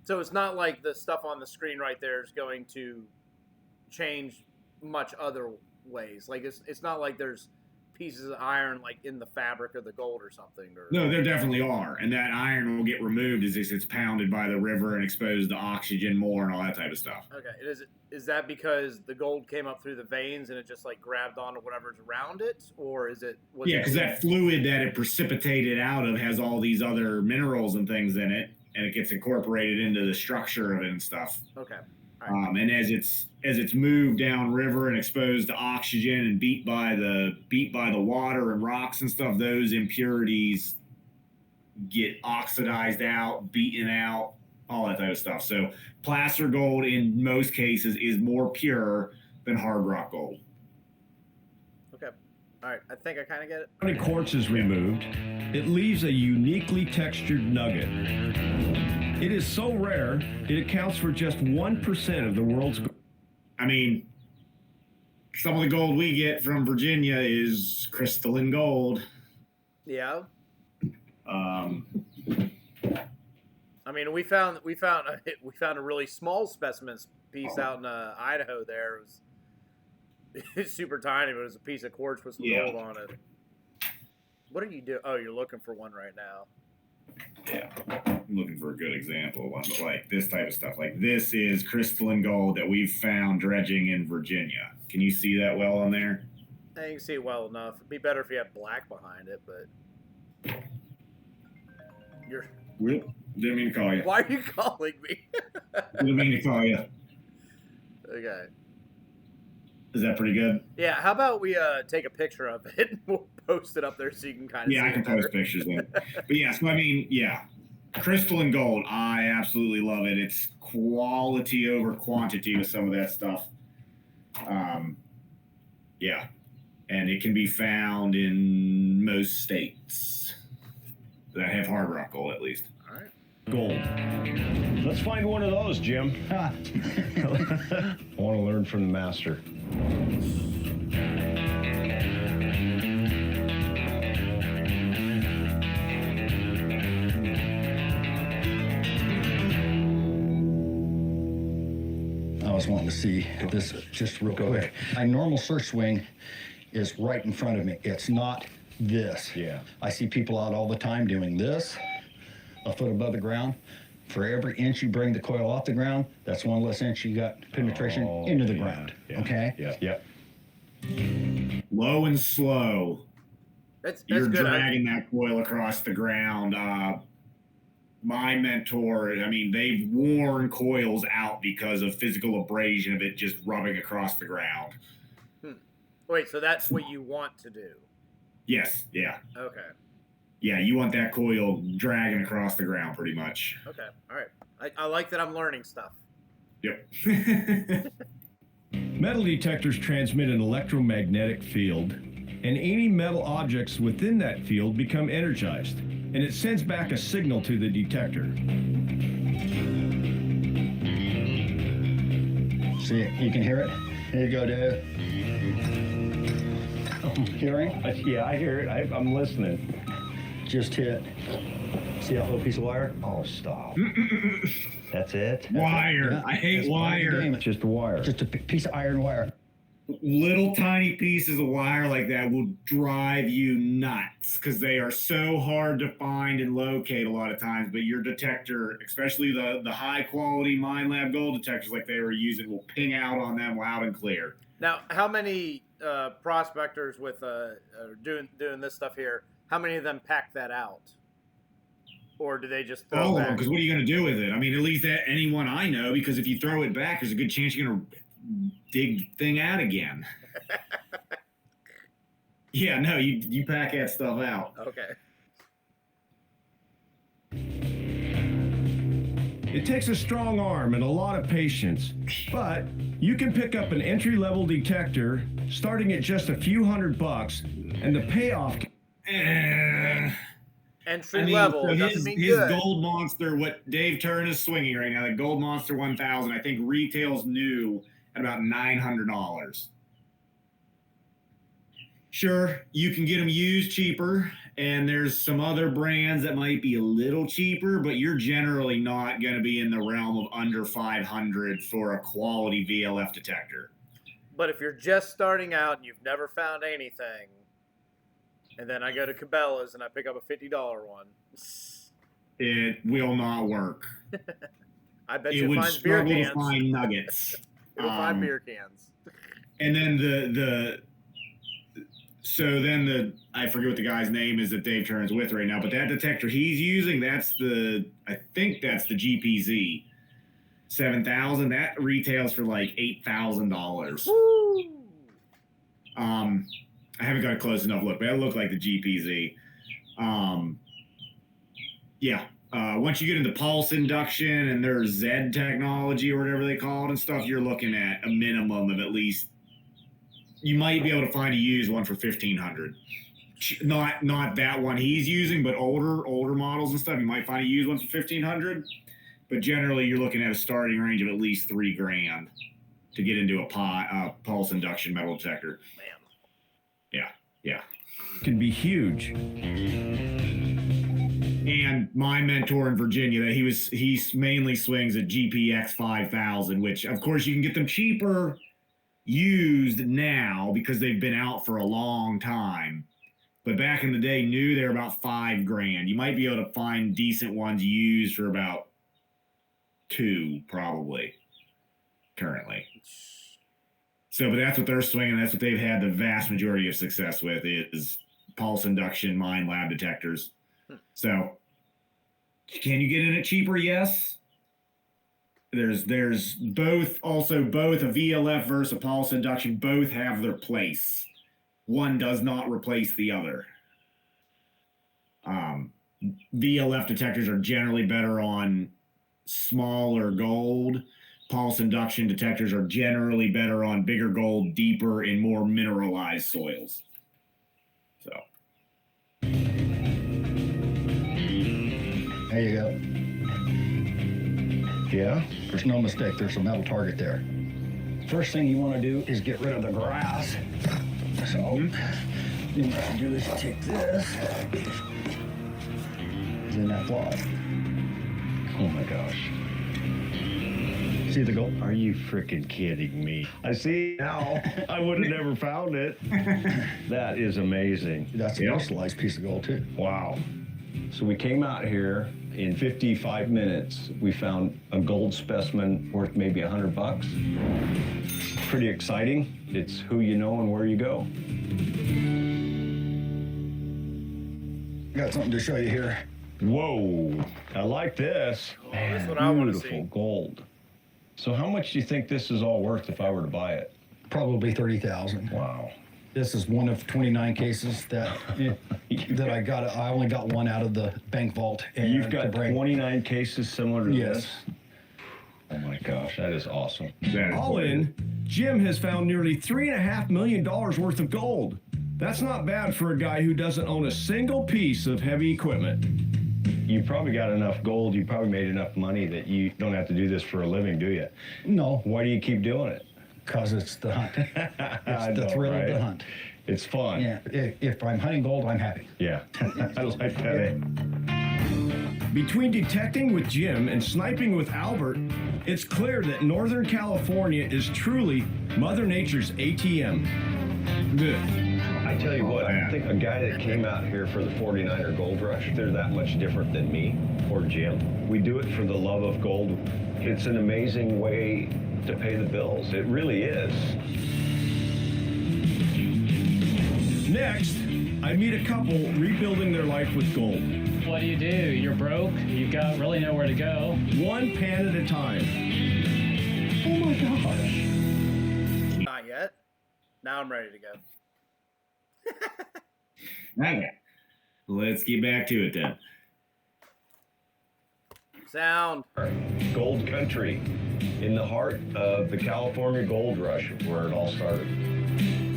So it's not like the stuff on the screen right there is going to change much other ways. Like it's not like there's pieces of iron like in the fabric of the gold or something. Or No, there definitely are, and that iron will get removed as it's pounded by the river and exposed to oxygen more and all that type of stuff. Okay, and is that because the gold came up through the veins and it just like grabbed onto whatever's around it, or is it? Yeah, because that fluid that it precipitated out of has all these other minerals and things in it, and it gets incorporated into the structure of it and stuff. Okay. And as it's moved down river and exposed to oxygen and beat by the water and rocks and stuff, those impurities get oxidized out, beaten out, all that type of stuff. So placer gold in most cases is more pure than hard rock gold. Okay. All right. I think I kind of get it. When quartz is removed, it leaves a uniquely textured nugget. It is so rare, it accounts for just 1% of the world's gold. I mean, some of the gold we get from Virginia is crystalline gold. Yeah. I mean, we found a really small specimen piece out in Idaho. There it's super tiny, but it was a piece of quartz with some gold on it. What are you doing? Oh, you're looking for one right now. Yeah, I'm looking for a good example of one, but like this type of stuff. Like this is crystalline gold that we've found dredging in Virginia. Can you see that well on there? I can see it well enough. It'd be better if you had black behind it, but you're. Whoop, didn't mean to call you. Why are you calling me? Didn't mean to call you. Okay. Is that pretty good? Yeah. How about we take a picture of it and we'll post it up there so you can kind of. Yeah, see I can post pictures of it. But yeah, so I mean, yeah, crystalline gold. I absolutely love it. It's quality over quantity with some of that stuff. Yeah, and it can be found in most states that have hard rock gold, at least. All right. Gold. Let's find one of those, Jim. I want to learn from the master. I was wanting to see this just real quick. My normal search swing is right in front of me. It's not this. Yeah. I see people out all the time doing this, a foot above the ground. For every inch you bring the coil off the ground, that's one less inch you got penetration into the ground. Yeah. Okay? Yeah. Low and slow. That's You're good. dragging that coil across the ground. My mentor, I mean, they've worn coils out because of physical abrasion of it just rubbing across the ground. Wait, so that's what you want to do? Yes, yeah. Okay. Yeah, you want that coil dragging across the ground pretty much. Okay. All right. I like that I'm learning stuff. Yep. Metal detectors transmit an electromagnetic field, and any metal objects within that field become energized, and it sends back a signal to the detector. See, you can hear it? Here you go, Dave. Hearing? Yeah, I hear it. I'm listening. Just hit. See that little piece of wire? Oh, stop. That's it? Wire. Yeah, I hate that's part of the wire. game. Just a wire. Just a piece of iron wire. Little tiny pieces of wire like that will drive you nuts because they are so hard to find and locate a lot of times. But your detector, especially the high quality Mine Lab gold detectors like they were using, will ping out on them loud and clear. Now, how many prospectors with doing this stuff here? How many of them pack that out, or do they just throw All it of them, back? because what are you going to do with it? I mean, at least that anyone I know, because if you throw it back, there's a good chance you're going to dig the thing out again. Yeah, no, you pack that stuff out. Okay. It takes a strong arm and a lot of patience, but you can pick up an entry-level detector starting at just a few $100, and the payoff. Entry level so doesn't mean his good. Gold Monster, what Dave Turn is swinging right now, the Gold Monster 1000, I think retails new at about $900. Sure, you can get them used cheaper, and there's some other brands that might be a little cheaper, but you're generally not going to be in the realm of under $500 for a quality VLF detector. But if you're just starting out and you've never found anything, and then I go to Cabela's and I pick up a $50 one, It will not work. I bet It you would find beer struggle to cans. find nuggets. It'll find beer cans. And then I forget what the guy's name is that Dave Turns with right now, but that detector he's using, I think that's the GPZ 7000. That retails for like $8,000. Woo! I haven't got a close enough look, but that looked like the GPZ. Once you get into pulse induction and their Z technology or whatever they call it and stuff, you're looking at a minimum of at least. You might be able to find a used one for $1,500. Not that one he's using, but older models and stuff. You might find a used one for $1,500. But generally, you're looking at a starting range of at least $3,000 to get into a pulse induction metal detector. Man. Yeah. Can be huge. And my mentor in Virginia, he mainly swings a GPX 5000, which of course you can get them cheaper used now because they've been out for a long time. But back in the day, new they were about $5,000. You might be able to find decent ones used for about $2,000 probably currently. So, but that's what they're swinging. That's what they've had the vast majority of success with is pulse induction Mine Lab detectors. So, can you get in it cheaper? Yes. There's both a VLF versus a pulse induction. Both have their place. One does not replace the other. VLF detectors are generally better on smaller gold. Pulse induction detectors are generally better on bigger gold, deeper and more mineralized soils. So. There you go. Yeah? There's no mistake. There's a metal target there. First thing you want to do is get rid of the grass. So, you have to do is take this. Then that fly. Oh my gosh. See the gold? Are you freaking kidding me? I see now. I would have never found it. That is amazing. That's a crystallized piece of gold too. Wow. So we came out here in 55 minutes. We found a gold specimen worth maybe $100. Pretty exciting. It's who you know and where you go. Got something to show you here. Whoa, I like this. Man, that's what I want to beautiful see. gold. So how much do you think this is all worth if I were to buy it? Probably 30,000. Wow. This is one of 29 cases that I got. I only got one out of the bank vault. And You've got 29 cases similar to Yes. this? Oh my gosh, that is awesome. All in, Jim has found nearly $3.5 million worth of gold. That's not bad for a guy who doesn't own a single piece of heavy equipment. You probably got enough gold, you probably made enough money that you don't have to do this for a living, do you? No, Why do you keep doing it? because it's the hunt. I It's the know, thrill of right? the hunt. It's fun. Yeah, if I'm hunting gold, I'm happy. Yeah. I like that. Between detecting with Jim and sniping with Albert, it's clear that Northern California is truly Mother Nature's ATM. Good. I tell you what, I think a guy that came out here for the 49er gold rush, they're that much different than me or Jim. We do it for the love of gold. It's an amazing way to pay the bills. It really is. Next, I meet a couple rebuilding their life with gold. What do? You're broke. You've got really nowhere to go. One pan at a time. Oh my gosh. Not yet. Now I'm ready to go. Okay. Let's get back to it then. Sound. Gold country in the heart of the California gold rush where it all started.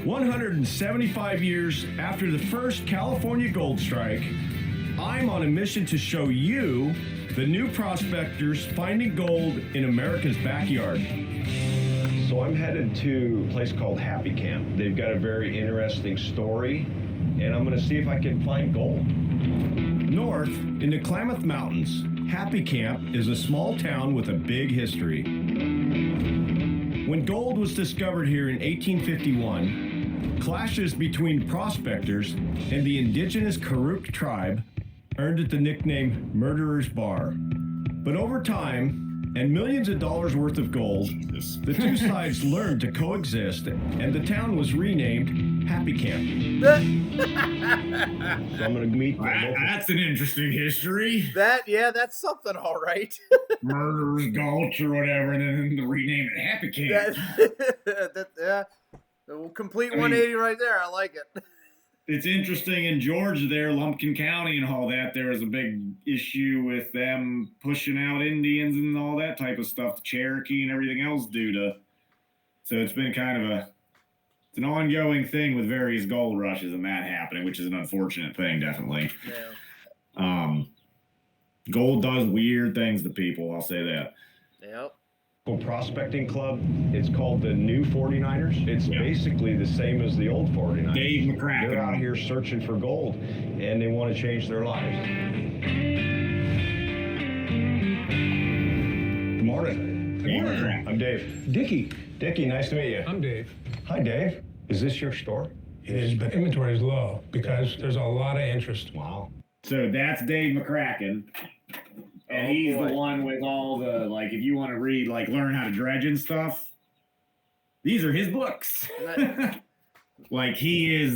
175 years after the first California gold strike, I'm on a mission to show you the new prospectors finding gold in America's backyard. So I'm headed to a place called Happy Camp. They've got a very interesting story, and I'm going to see if I can find gold. North, in the Klamath Mountains, Happy Camp is a small town with a big history. When gold was discovered here in 1851, clashes between prospectors and the indigenous Karuk tribe earned it the nickname Murderer's Bar. But over time, and millions of dollars worth of gold, the two sides learned to coexist, and the town was renamed Happy Camp. So I'm going to meet the local. That's an interesting history. That's something, all right. Murderers Gulch or whatever, and then rename it Happy Camp. The complete 180 right there. I like it. It's interesting in Georgia there, Lumpkin County and all that, there was a big issue with them pushing out Indians and all that type of stuff, the Cherokee and everything else due to. So it's been kind of it's an ongoing thing with various gold rushes and that happening, which is an unfortunate thing, definitely. Yeah. Gold does weird things to people, I'll say that. Yep. Prospecting club. It's called the New 49ers. It's Yeah. basically the same as the old 49ers. Dave McCracken. They're out here searching for gold, and they want to change their lives. Good morning. Dave McCracken. I'm Dave. Dickie, Dickie, nice to meet you. I'm Dave. Hi, Dave. Is this your store? It is, but inventory is low because there's a lot of interest. Wow. So that's Dave McCracken. And he's boy. the one with all the, like, if you want to read, like, learn how to dredge and stuff, these are his books. Like, he is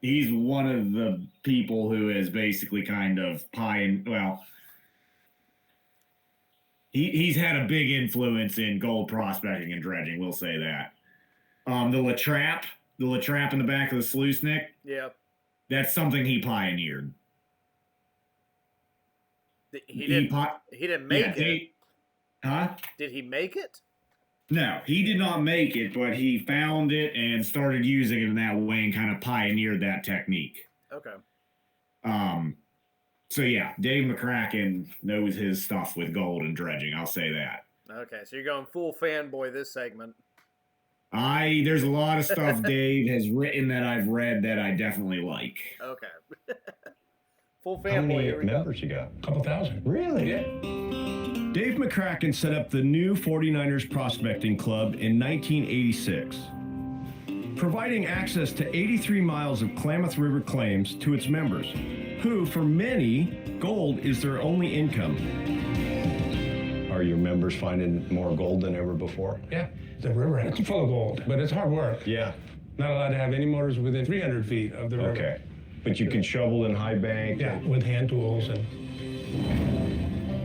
he's one of the people who is basically kind of he's had a big influence in gold prospecting and dredging, we'll say that. The La Trappe in the back of the sluice, Nick, Yep. that's something he pioneered. He didn't make Yeah, it. Huh? Did he make it? No, he did not make it, but he found it and started using it in that way and kind of pioneered that technique. Okay. So yeah, Dave McCracken knows his stuff with gold and dredging. I'll say that. Okay, so you're going full fanboy this segment. There's a lot of stuff Dave has written that I've read that I definitely like. Okay. Full How family. many Here we go. members you got? A couple thousand. Really? Yeah. Dave McCracken set up the new 49ers Prospecting Club in 1986, providing access to 83 miles of Klamath River claims to its members, who, for many, gold is their only income. Are your members finding more gold than ever before? Yeah. The river, it's full of gold, but it's hard work. Yeah. Not allowed to have any motors within 300 feet of the river. Okay. But you can shovel in high bank. Yeah, with hand tools and.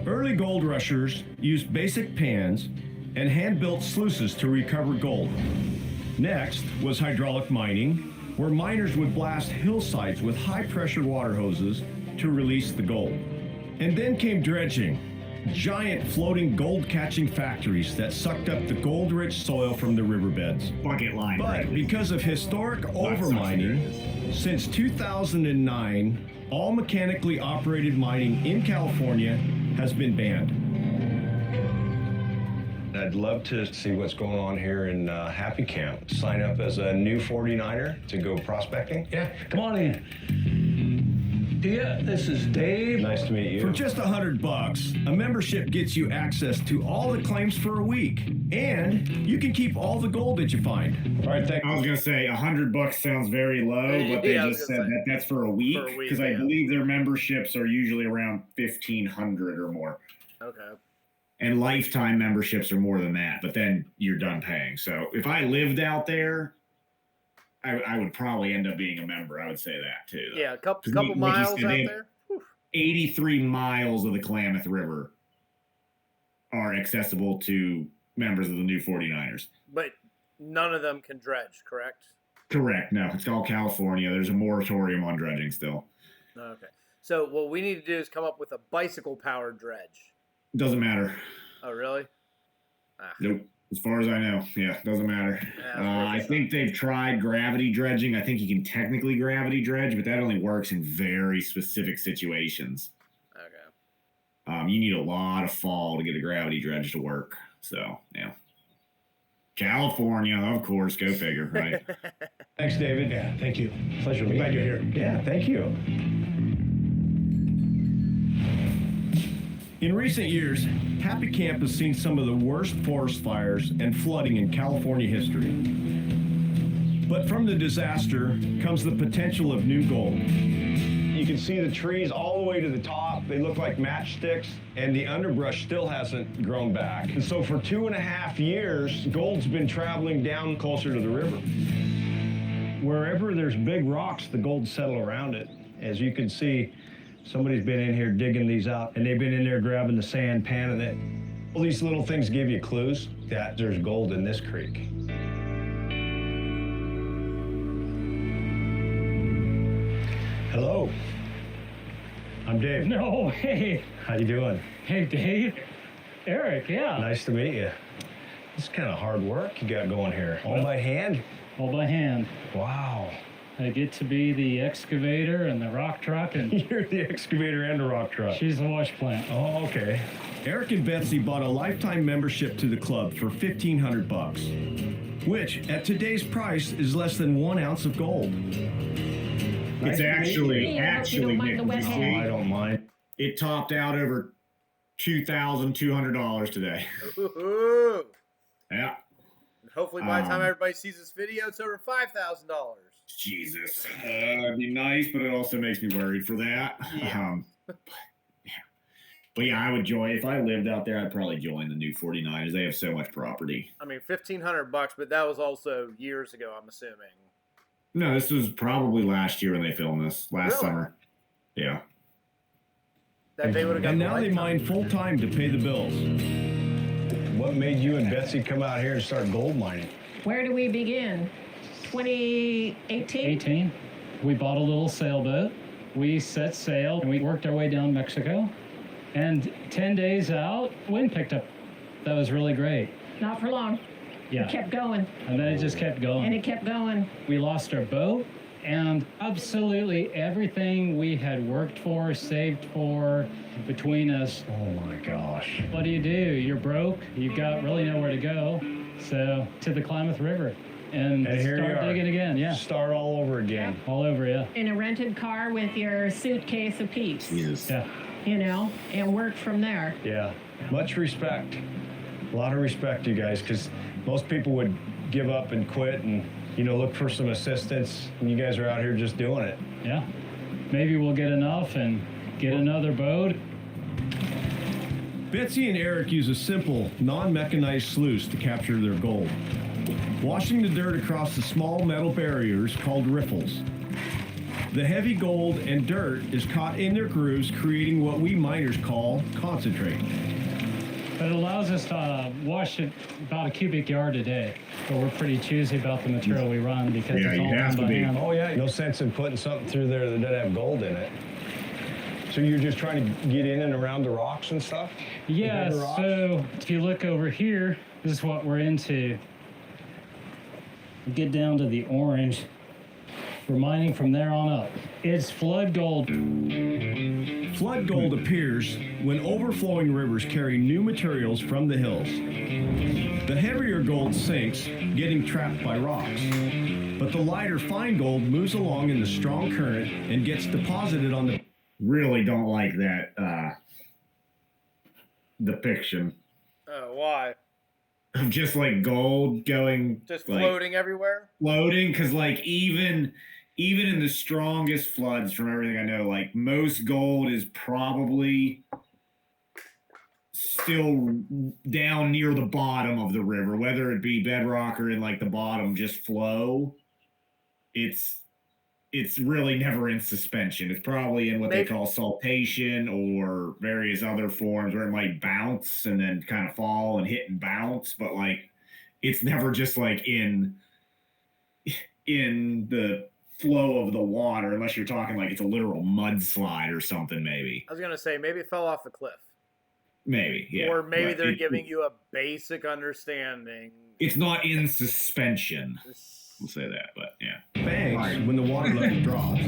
Early gold rushers used basic pans and hand-built sluices to recover gold. Next was hydraulic mining, where miners would blast hillsides with high-pressure water hoses to release the gold. And then came dredging, giant floating gold-catching factories that sucked up the gold-rich soil from the riverbeds. Bucket line. But because of historic overmining, since 2009, all mechanically operated mining in California has been banned. I'd love to see what's going on here in Happy Camp. Sign up as a new 49er to go prospecting. Yeah, come on in. Yeah, this is Dave. Nice to meet you. For just $100, a membership gets you access to all the claims for a week, and you can keep all the gold that you find. All right, thank I was gonna say $100 sounds very low, but they Yeah, I was just gonna said say. that that's for a week For a week, because I yeah. believe their memberships are usually around 1,500 or more, Okay. and lifetime memberships are more than that. But then you're done paying. So if I lived out there, I would probably end up being a member. I would say that too. Though. Yeah, a couple 'Cause couple like you miles said, out they have there. 83 miles of the Klamath River are accessible to members of the new 49ers. But none of them can dredge, correct? Correct. No, it's all California. There's a moratorium on dredging still. Okay. So what we need to do is come up with a bicycle-powered dredge. Doesn't matter. Oh, really? Ah. Nope. As far as I know, yeah, doesn't matter. Yeah, I think they've tried gravity dredging. I think you can technically gravity dredge, but that only works in very specific situations. Okay. You need a lot of fall to get a gravity dredge to work. So, yeah. California, of course, go figure, right? Thanks, David. Yeah, thank you. Pleasure meeting Glad you. you're here. Yeah, thank you. In recent years, Happy Camp has seen some of the worst forest fires and flooding in California history. But from the disaster comes the potential of new gold. You can see the trees all the way to the top. They look like matchsticks, and the underbrush still hasn't grown back. And so for 2.5 years, gold's been traveling down closer to the river. Wherever there's big rocks, the gold settle around it. As you can see, somebody's been in here digging these out, and they've been in there grabbing the sand, panning it. All these little things give you clues that there's gold in this creek. Hello, I'm Dave. No, hey. How you doing? Hey, Dave. Eric, yeah. Nice to meet you. This is kind of hard work you got going here. All by hand? All by hand. Wow. I get to be the excavator and the rock truck, and You're the excavator and the rock truck. she's the wash plant. Oh, okay. Eric and Betsy bought a lifetime membership to the club for $1,500, which at today's price is less than 1 ounce of gold. It's actually, Nick, Oh, I don't mind. it topped out over $2,200 today. Ooh. Yeah. Hopefully by the time Um, everybody sees this video, it's over $5,000. Jesus. It'd be nice, but it also makes me worried for that. Yeah. But yeah, I would join. If I lived out there, I'd probably join the new 49ers. They have so much property. I mean, $1,500, but that was also years ago, I'm assuming. No, this was probably last year when they filmed this, last Really? summer. Yeah. That they would have got And the now they lifetime. mine full time to pay the bills. What made you and Betsy come out here and start gold mining? Where do we begin? 2018? 18. We bought a little sailboat. We set sail and we worked our way down Mexico. And 10 days out, wind picked up. That was really great. Not for long. Yeah. It kept going, And then it just kept going. and it kept going. We lost our boat, and absolutely everything we had worked for, saved for, between us. Oh my gosh. What do? You're broke. You've got really nowhere to go. So to the Klamath River. and here you start are. digging again. Yeah, Start all over again. all over. Yeah, In a rented car with your suitcase apiece, Jesus. yeah. and work from there. Yeah. Much respect. A lot of respect, you guys, because most people would give up and quit and, look for some assistance. And you guys are out here just doing it. Yeah. Maybe we'll get enough and get another boat. Betsy and Eric use a simple, non-mechanized sluice to capture their gold, washing the dirt across the small metal barriers called riffles. The heavy gold and dirt is caught in their grooves, creating what we miners call concentrate. But it allows us to wash it about a cubic yard a day. But we're pretty choosy about the material we run because Yeah, it's all you have done by to be. hand. Oh, yeah. No sense in putting something through there that doesn't have gold in it. So you're just trying to get in and around the rocks and stuff? Yeah, The rocks? so if you look over here, this is what we're into. Get down to the orange. We're mining from there on up. It's flood gold. Flood gold appears when overflowing rivers carry new materials from the hills. The heavier gold sinks, getting trapped by rocks. But the lighter fine gold moves along in the strong current and gets deposited on the... Really don't like that depiction Why? of just like gold going Just like, floating everywhere? floating, because like even in the strongest floods, from everything I know, like most gold is probably still down near the bottom of the river, whether it be bedrock or in like the bottom just flow. It's really never in suspension. It's probably in what they call saltation or various other forms where it might bounce and then kind of fall and hit and bounce, but like it's never just like in the flow of the water, unless you're talking like it's a literal mudslide or something. Maybe I was gonna say maybe it fell off the cliff, yeah, or maybe but they're giving you a basic understanding. it's not in suspension. We'll say that, but yeah. banks when the water level drops.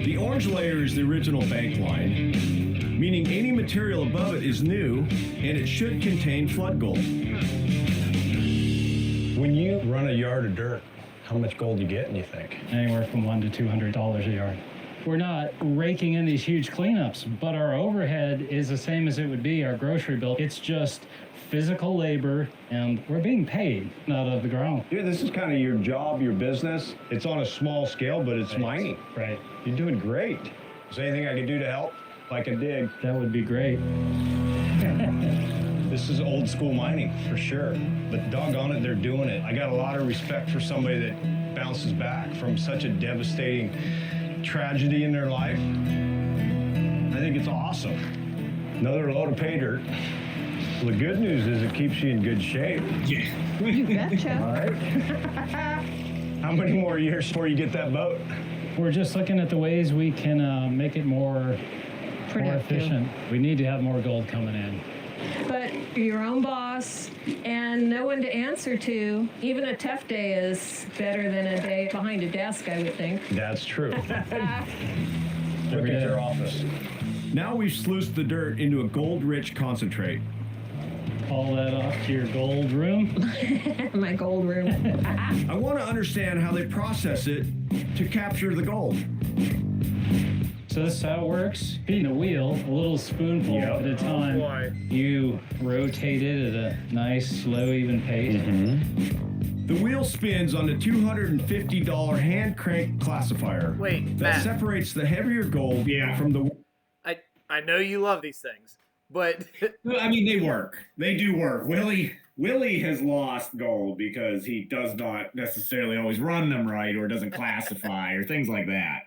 The orange layer is the original bank line, meaning any material above it is new and it should contain flood gold. When you run a yard of dirt, how much gold you getting, you think? Anywhere from $100 to $200 a yard. We're not raking in these huge cleanups, but our overhead is the same as it would be our grocery bill. It's just physical labor, and we're being paid out of the ground. Dude, this is kind of your job, your business. It's on a small scale, but it's mining. Right. You're doing great. Is there anything I can do to help? Like a dig? That would be great. This is old school mining, for sure. But doggone it, they're doing it. I got a lot of respect for somebody that bounces back from such a devastating tragedy in their life. I think it's awesome. Another load of pay dirt. Well, the good news is it keeps you in good shape. Yeah. You betcha. All right. How many more years before you get that boat? We're just looking at the ways we can make it more efficient. We need to have more gold coming in. But you're your own boss and no one to answer to. Even a tough day is better than a day behind a desk, I would think. That's true. Look Every at day. your office. Now we've sluiced the dirt into a gold-rich concentrate. Haul that off to your gold room. My gold room. I want to understand how they process it to capture the gold. So this is how it works. Feeding a wheel, a little spoonful at a time. Boy. You rotate it at a nice, slow, even pace. The wheel spins on the $250 hand crank classifier Wait, that Matt. separates the heavier gold Yeah. from the... I know you love these things, but Well, I mean, they work. They do work. Willie has lost gold because he does not necessarily always run them right, or doesn't classify, or things like that.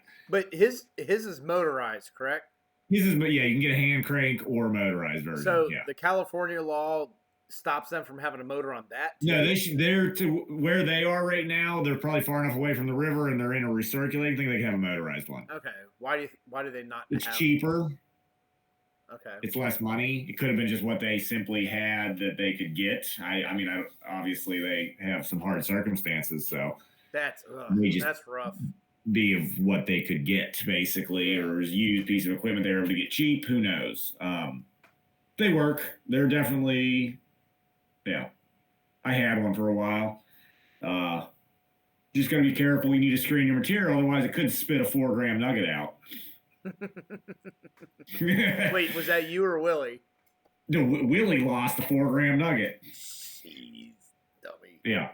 his is motorized, correct? His is, yeah, you can get a hand crank or motorized version. So yeah. the California law stops them from having a motor on that. No, too? they're to where they are right now. They're probably far enough away from the river, and they're in a recirculating thing. They can have a motorized one. Okay. Why do they not? It's have... cheaper. Okay. It's less money. It could have been just what they simply had that they could get. Obviously they have some hard circumstances, so That's rough. be of what they could get basically, or a used piece of equipment they were able to get cheap. Who knows? They work. They're definitely, yeah. I had one for a while. Just got to be careful. You need to screen your material, otherwise it could spit a 4-gram nugget out. Wait, was that you or Willie? No, Willie lost a 4-gram nugget. Jeez, dummy. Yeah.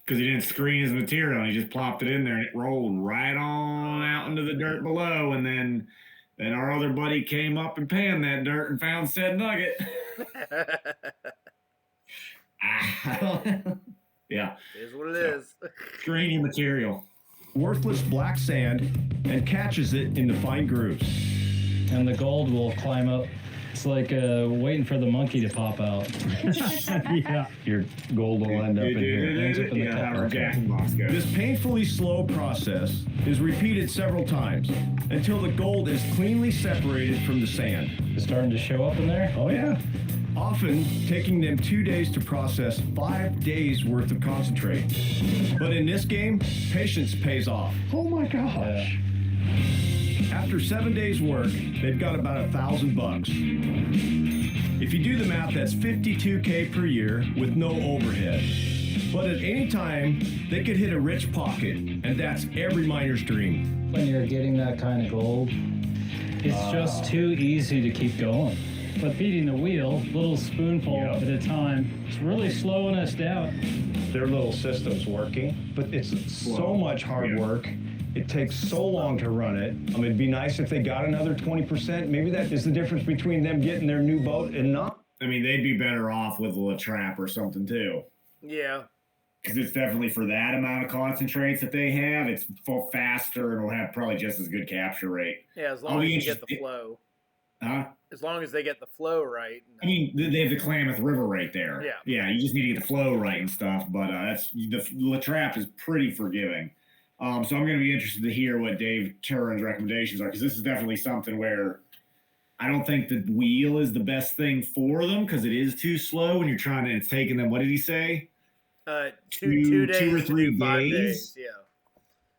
Because he didn't screen his material, and he just plopped it in there, and it rolled right on out into the dirt below. And then our other buddy came up and panned that dirt and found said nugget. Yeah. It is what it is. Screen your material. Worthless black sand and catches it into fine grooves. And the gold will climb up. It's like waiting for the monkey to pop out. Yeah. Your gold will end up in here. Ends up in the Yeah, cup. our Jackson box goes. This painfully slow process is repeated several times until the gold is cleanly separated from the sand. It's starting to show up in there. Oh, yeah. Often taking them 2 days to process 5 days worth of concentrate. But in this game, patience pays off. Oh my gosh. After 7 days work, they've got about $1,000. If you do the math, that's $52K per year with no overhead. But at any time, they could hit a rich pocket, and that's every miner's dream. When you're getting that kind of gold, it's just too easy to keep going. But feeding the wheel, little spoonful at a time, it's really slowing us down. Their little system's working, but it's so much hard work. It takes so long to run it. I mean, it'd be nice if they got another 20%. Maybe that is the difference between them getting their new boat and not. I mean, they'd be better off with a La Trappe or something, too. Yeah. Because it's definitely for that amount of concentrates that they have, it's faster and will have probably just as good capture rate. Yeah, as long as you get the flow. Huh? As long as they get the flow right. I mean, they have the Klamath River right there. Yeah. Yeah, you just need to get the flow right and stuff. But the La Trappe is pretty forgiving. So I'm going to be interested to hear what Dave Turin's recommendations are, because this is definitely something where I don't think the wheel is the best thing for them because it is too slow when you're trying to. It's taking them. What did he say? Two days, 2 or 3 to 5 days. days. Yeah.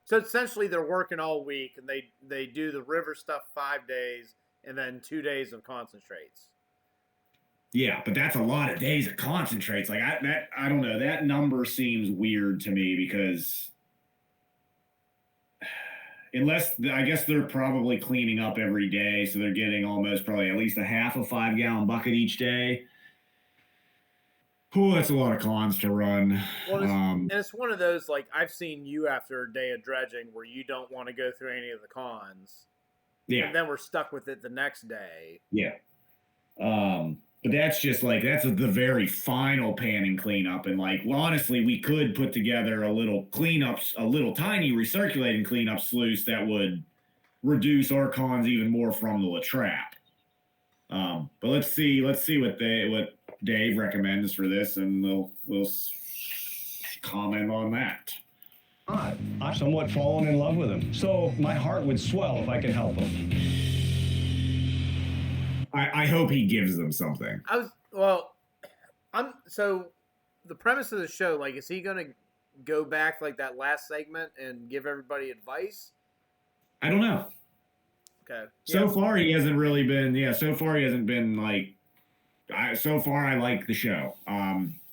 So essentially, they're working all week, and they do the river stuff 5 days, and then 2 days of concentrates. Yeah, but that's a lot of days of concentrates. Like I don't know. That number seems weird to me because unless I guess they're probably cleaning up every day, so they're getting almost probably at least a half a 5-gallon bucket each day. Ooh, that's a lot of cons to run. Well, and it's one of those, like, I've seen you after a day of dredging where you don't want to go through any of the cons. Yeah. And then we're stuck with it the next day. Yeah. But that's just like, that's the very final panning cleanup. And like, well, honestly, we could put together a little cleanups, a little tiny recirculating cleanup sluice that would reduce our cons even more from the La Trappe. But let's see what Dave recommends for this, and we'll comment on that. I've somewhat fallen in love with him, so my heart would swell if I could help him. I hope he gives them something. So the premise of the show, like, is he going to go back like that last segment and give everybody advice? I don't know. Okay. So far, he hasn't really been. Yeah. So far, he hasn't been like. So far, I like the show.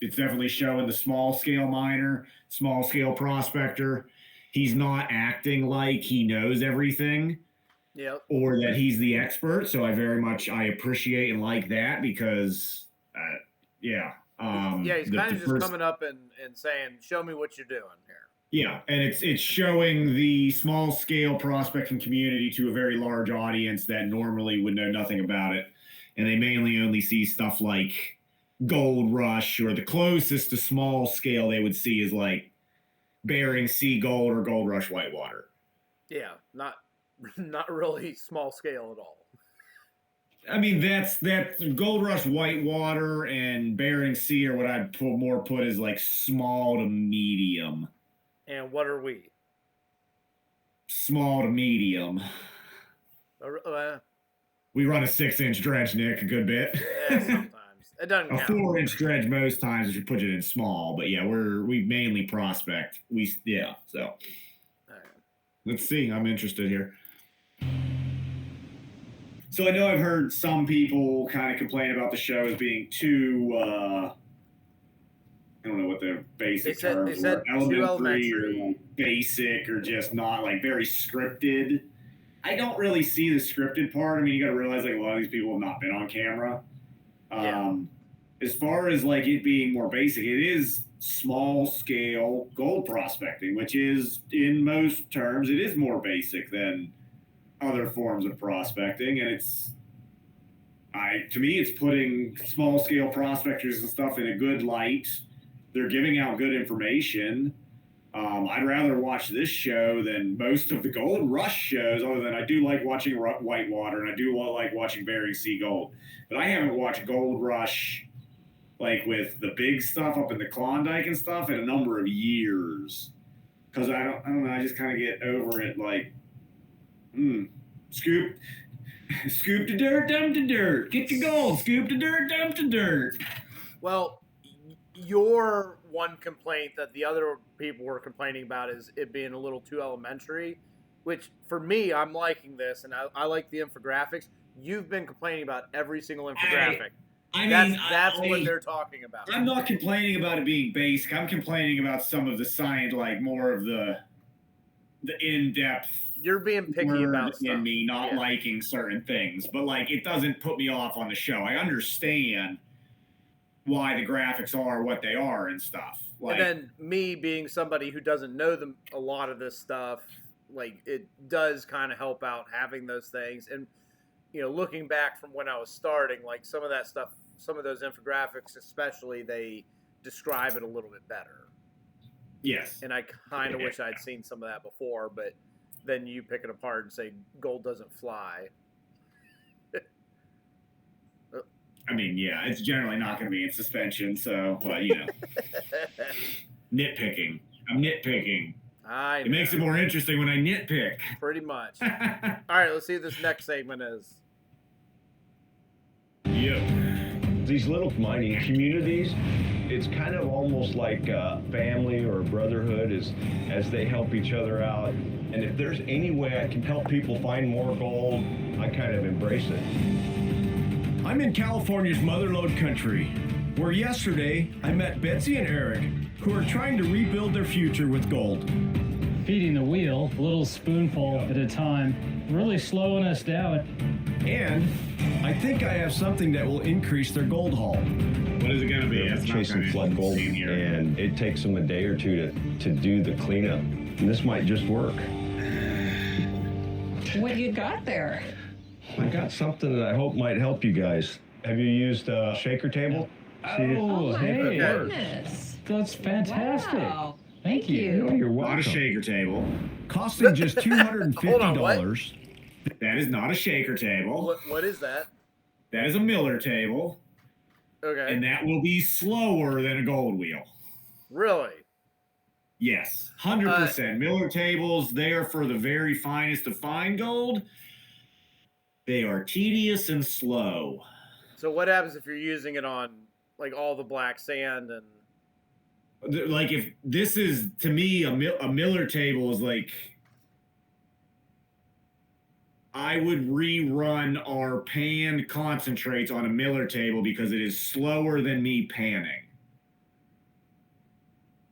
It's definitely showing the small scale miner, small scale prospector. He's not acting like he knows everything. Yep. Or that he's the expert. So I appreciate and like that because, yeah. He's kind of just coming up and saying, "Show me what you're doing here." Yeah, and it's showing the small scale prospecting community to a very large audience that normally would know nothing about it, and they mainly only see stuff like Gold Rush, or the closest to small scale they would see is like Bering Sea Gold or Gold Rush Whitewater. Yeah, not really small scale at all. I mean, that's Gold Rush Whitewater and Bering Sea are what I'd put as like small to medium. And what are we? Small to medium. We run a 6-inch dredge, Nick, a good bit. Yeah, sometimes. It doesn't count. A 4-inch dredge most times if you put it in small, but yeah, we mainly prospect. So All right. Let's see. I'm interested here. So I know I've heard some people kind of complain about the show as being too I don't know what the basic They terms said were. two Elementary or elementary. basic or just not like very scripted. I don't really see the scripted part. I mean, you got to realize like a lot of these people have not been on camera. Yeah. As far as like it being more basic, it is small scale gold prospecting, which is in most terms, it is more basic than other forms of prospecting. And to me, it's putting small scale prospectors and stuff in a good light. They're giving out good information. I'd rather watch this show than most of the Gold Rush shows, other than I do like watching Whitewater and I do like watching Bering Sea Gold. But I haven't watched Gold Rush like with the big stuff up in the Klondike and stuff in a number of years. Because I don't know, I just kind of get over it like, scoop the dirt, dump the dirt. Get the gold, scoop the dirt, dump the dirt. Well, your one complaint that the other people were complaining about is it being a little too elementary, which for me, I'm liking this, and I like the infographics. You've been complaining about every single infographic. That's what they're talking about. I'm not complaining about it being basic. I'm complaining about some of the science, like more of the in-depth. You're being picky about stuff. In me not liking certain things, but like it doesn't put me off on the show. I understand why the graphics are what they are and stuff. Like, and then me being somebody who doesn't know a lot of this stuff, like it does kind of help out having those things. And looking back from when I was starting, like some of that stuff, some of those infographics, especially, they describe it a little bit better. Yes. And I kind of wish I'd seen some of that before, but then you pick it apart and say gold doesn't fly. I mean, yeah, it's generally not going to be in suspension, so, but, nitpicking. I'm nitpicking. I know. It makes it more interesting when I nitpick. Pretty much. All right, let's see what this next segment is. Yep. These little mining communities, it's kind of almost like a family or a brotherhood as they help each other out. And if there's any way I can help people find more gold, I kind of embrace it. I'm in California's Motherlode country, where yesterday I met Betsy and Eric, who are trying to rebuild their future with gold. Feeding the wheel, a little spoonful at a time, really slowing us down. And I think I have something that will increase their gold haul. What is it going to be? They're chasing flood gold, and it takes them a day or two to do the cleanup. And this might just work. What you got there? I got something that I hope might help you guys. Have you used a shaker table? Oh, my hey. goodness. That's fantastic. Wow. Thank you. No, you're Not a welcome. shaker table. Costing just $250. Hold on, what? That is not a shaker table. What is that? That is a Miller table. Okay. And that will be slower than a gold wheel. Really? Yes, 100%. Miller tables, they are for the very finest of fine gold. They are tedious and slow. So what happens if you're using it on like all the black sand and? Like if this is, to me, a Miller table is like, I would rerun our pan concentrates on a Miller table because it is slower than me panning.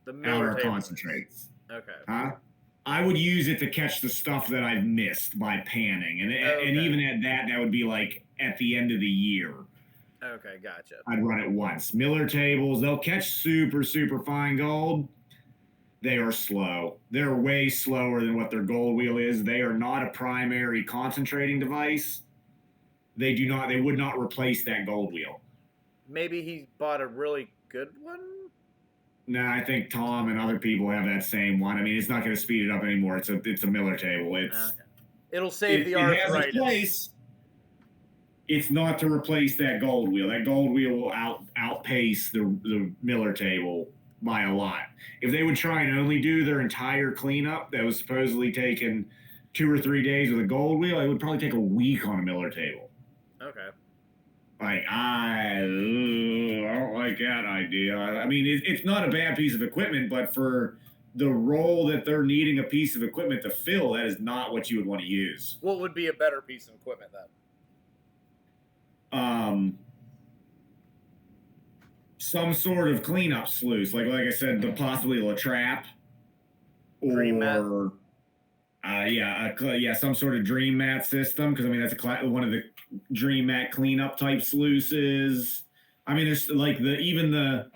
The Miller our table. Concentrates. Okay. Huh? I would use it to catch the stuff that I've missed by panning. And even at that would be like at the end of the year. Okay, gotcha. I'd run it once. Miller tables, they'll catch super, super fine gold. They are slow. They're way slower than what their gold wheel is. They are not a primary concentrating device. They would not replace that gold wheel. Maybe he bought a really good one? No, I think Tom and other people have that same one. I mean, it's not going to speed it up anymore. It's a Miller table. It'll save the It has arthritis. its place. It's not to replace that gold wheel. That gold wheel will outpace the Miller table by a lot. If they would try and only do their entire cleanup that was supposedly taking 2 or 3 days with a gold wheel, it would probably take a week on a Miller table. Okay. Like, I don't like that idea. I mean, it's not a bad piece of equipment, but for the role that they're needing a piece of equipment to fill, that is not what you would want to use. What would be a better piece of equipment then? some sort of cleanup sluice, like I said, possibly a trap, Dream mat. or some sort of dream mat system. Because I mean, that's one of the dream mat cleanup type sluices. I mean, there's like the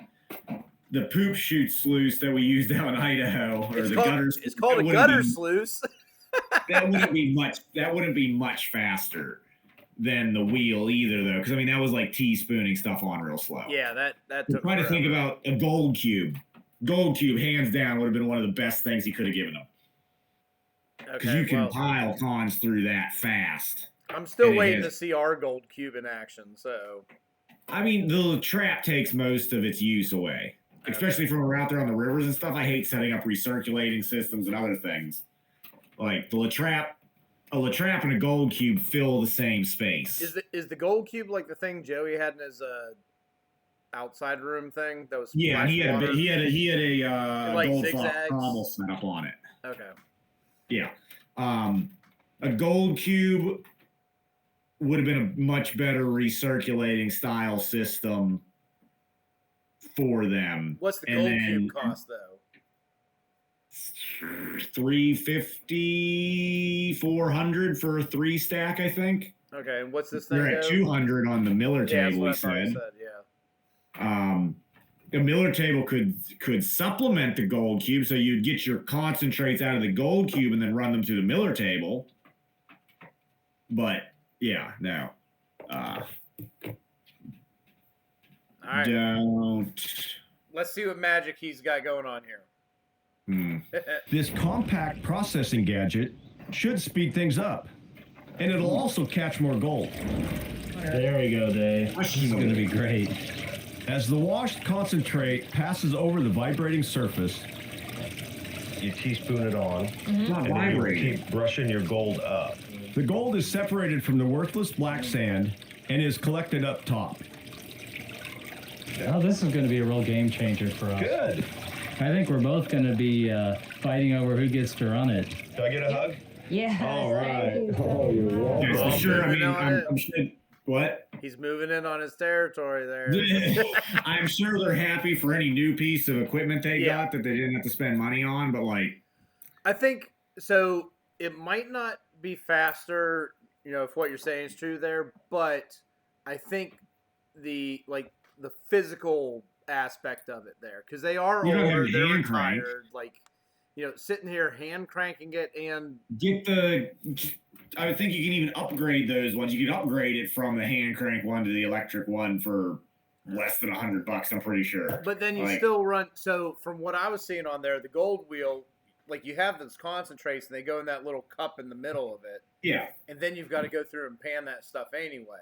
poop chute sluice that we used out in Idaho, or it's called a gutter sluice. That wouldn't be much. That wouldn't be much faster than the wheel either, though, because I mean that was like teaspooning stuff on real slow. Yeah, that I'm took trying to think forever. about a gold cube. Gold cube, hands down, would have been one of the best things he could have given them, because Okay, you can well, pile cons through that fast. I'm still and it waiting has- to see our gold cube in action. So I mean, the trap takes most of its use away, especially from around there on the rivers and stuff. I hate setting up recirculating systems and other things. Like a Latrap and a gold cube fill the same space. is the gold cube like the thing Joey had in his outside room thing that was Yeah, and splashed water? he had a Like gold zigzags? trommel set up on it. Okay. Yeah, a gold cube would have been a much better recirculating style system for them. What's the And gold then- cube cost though? 350, 400 for a 3-stack, I think. Okay, and what's this thing? We're at go? 200 on the Miller Yeah, that's table. what I We thought you said. said. Yeah. The Miller table could supplement the gold cube, so you'd get your concentrates out of the gold cube and then run them through the Miller table. But yeah, no. All right. Don't. Let's see what magic he's got going on here. This compact processing gadget should speed things up, and it'll also catch more gold. There we go, Dave. This is going to be great. As the washed concentrate passes over the vibrating surface, You teaspoon it on, It's not and then you vibrating. keep brushing your gold up. the gold is separated from the worthless black sand and is collected up top. Oh, this is going to be a real game changer for us. Good. I think we're both going to be fighting over who gets to run it. Do I get a hug? Yeah. All right. Oh, you're welcome. Yes, for sure. I mean, I'm sure. What? He's moving in on his territory there. I'm sure they're happy for any new piece of equipment they Yeah. got that they didn't have to spend money on, but like, I think so. It might not be faster, if what you're saying is true there, but I think the physical aspect of it there, because they are You don't have older, to they're hand crank. retired, sitting here hand cranking it, and I would think you can even upgrade those ones. You can upgrade it from the hand crank one to the electric one for less than $100. I'm pretty sure. but then you Like- still run. So from what I was seeing on there, the gold wheel, like you have those concentrates, and they go in that little cup in the middle of it, Yeah, and then you've got to go through and pan that stuff anyway.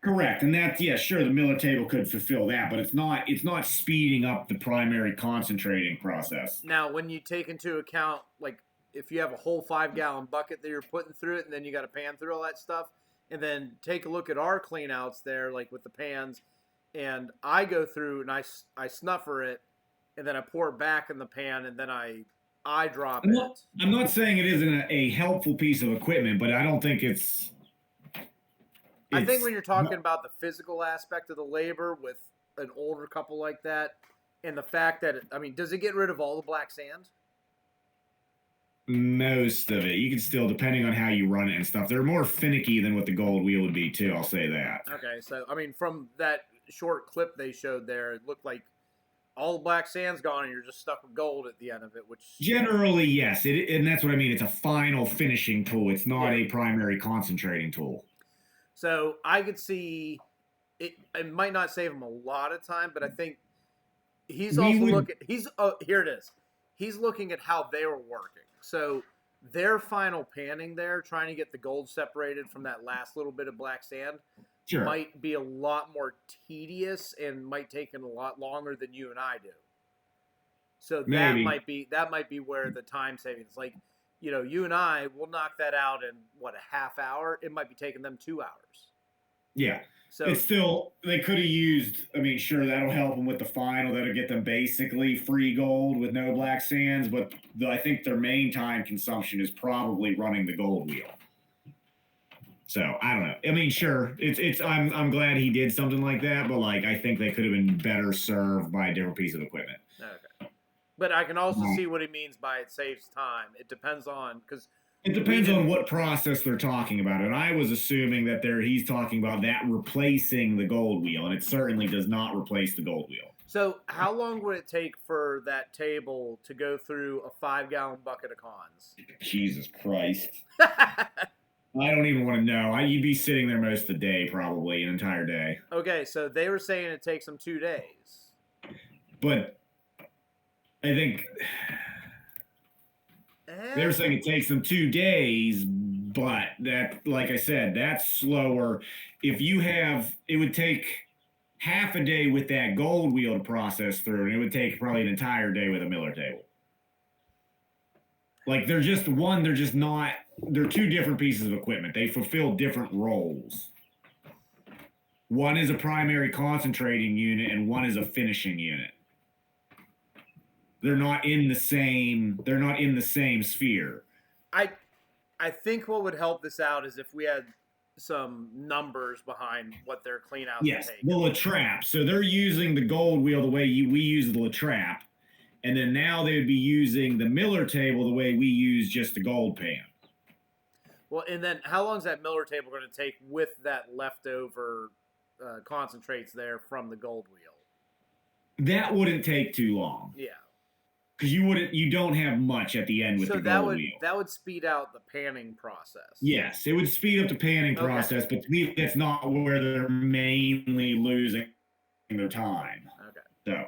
correct. And that's sure. The Miller table could fulfill that, but it's not speeding up the primary concentrating process. Now, when you take into account, like, if you have a whole 5-gallon bucket that you're putting through it, and then you got to pan through all that stuff, and then take a look at our clean outs there, like with the pans, and I go through and I snuffer it, and then I pour it back in the pan, and then I drop it. I'm not saying it isn't a helpful piece of equipment, but I don't think it's. I think it's- when you're talking about the physical aspect of the labor with an older couple like that, and the fact that, does it get rid of all the black sand? Most of it, you can still, depending on how you run it and stuff, they're more finicky than what the gold wheel would be too. I'll say that. Okay, so from that short clip they showed there, it looked like all the black sand's gone, and you're just stuck with gold at the end of it. Which Generally, yes, and that's what I mean. It's a final finishing tool. It's not Yeah. a primary concentrating tool. so I could see it. It might not save him a lot of time, but I think he's We also would- looking. Here it is. He's looking at how they were working. So their final panning there, trying to get the gold separated from that last little bit of black sand, Sure. might be a lot more tedious and might take a lot longer than you and I do. So that Maybe. might be where the time savings, like, you and I will knock that out in a half hour. It might be taking them 2 hours. Yeah. So It's still, they could have used, sure, that'll help them with the final. That'll get them basically free gold with no black sands. But I think their main time consumption is probably running the gold wheel. So I don't know. I mean, sure, I'm glad he did something like that, but like I think they could have been better served by a different piece of equipment. Okay. But I can also see what he means by it saves time. It depends on because it depends on what process they're talking about. And I was assuming that he's talking about that replacing the gold wheel, and it certainly does not replace the gold wheel. So how long would it take for that table to go through a 5-gallon bucket of cons? Jesus Christ. I don't even want to know. You'd be sitting there most of the day, probably an entire day. Okay, so they were saying it takes them 2 days. But I think they were saying it takes them 2 days, but that, like I said, that's slower. If you have, it would take half a day with that gold wheel to process through, and it would take probably an entire day with a miller table. Like they're two different pieces of equipment. They fulfill different roles. One is a primary concentrating unit and one is a finishing unit. They're not in the same sphere. I think what would help this out is if we had some numbers behind what their clean outs take. The La Trappe. So they're using the gold wheel the way we use the La Trappe. And then now they would be using the miller table the way we use just the gold pan. Well, and then how long is that miller table going to take with that leftover concentrates there from the gold wheel? That wouldn't take too long. Yeah. Because you don't have much at the end with the gold wheel. That would speed out the panning process. Yes, it would speed up the panning process, but to me, that's not where they're mainly losing their time. Okay. So,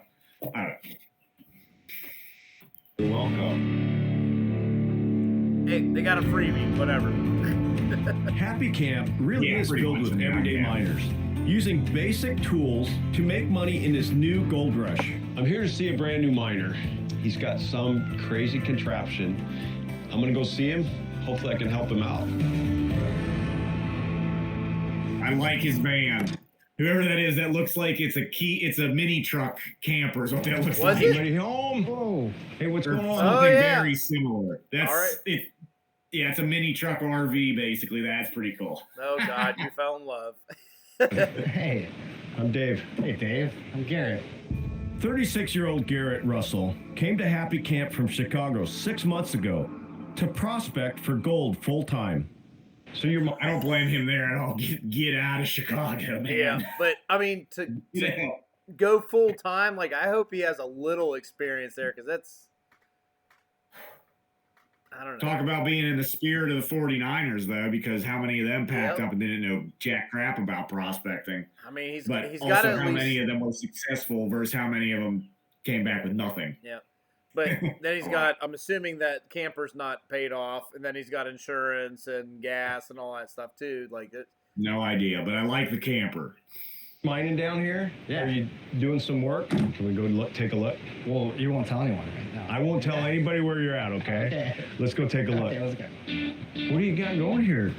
I don't know. You're welcome. Hey, they got a freebie, whatever. Happy Camp really is pretty filled much, with everyday yeah. miners using basic tools to make money in this new gold rush. I'm here to see a brand new miner. He's got some crazy contraption. I'm gonna go see him. Hopefully I can help him out. I like his van. Whoever that is, that looks like it's a mini truck camper is what that looks like. Anybody home? Whoa. Hey, what's going on? Something yeah. very similar. That's All right. it. Yeah, it's a mini truck RV, basically. That's pretty cool. Oh, God, you fell in love. Hey, I'm Dave. hey, Dave. I'm Garrett. 36-year-old Garrett Russell came to Happy Camp from Chicago 6 months ago to prospect for gold full-time. So I don't blame him there at all. Get out of Chicago, man. Yeah, but, I mean, to Yeah. go full time, like, I hope he has a little experience there, because that's, I don't know. Talk about being in the spirit of the 49ers, though, because how many of them packed up and didn't know jack crap about prospecting? I mean, he's But got also at how least, many of them were successful versus how many of them came back with nothing. yeah. But then he's got, I'm assuming that camper's not paid off, and then he's got insurance and gas and all that stuff, too. Like, No idea, but I like the camper. Mining down here? Yeah. Are you doing some work? Can we go take a look? Well, you won't tell anyone right now. I won't tell anybody where you're at, okay? Okay. Let's go take a look. Okay, let's go. What do you got going here?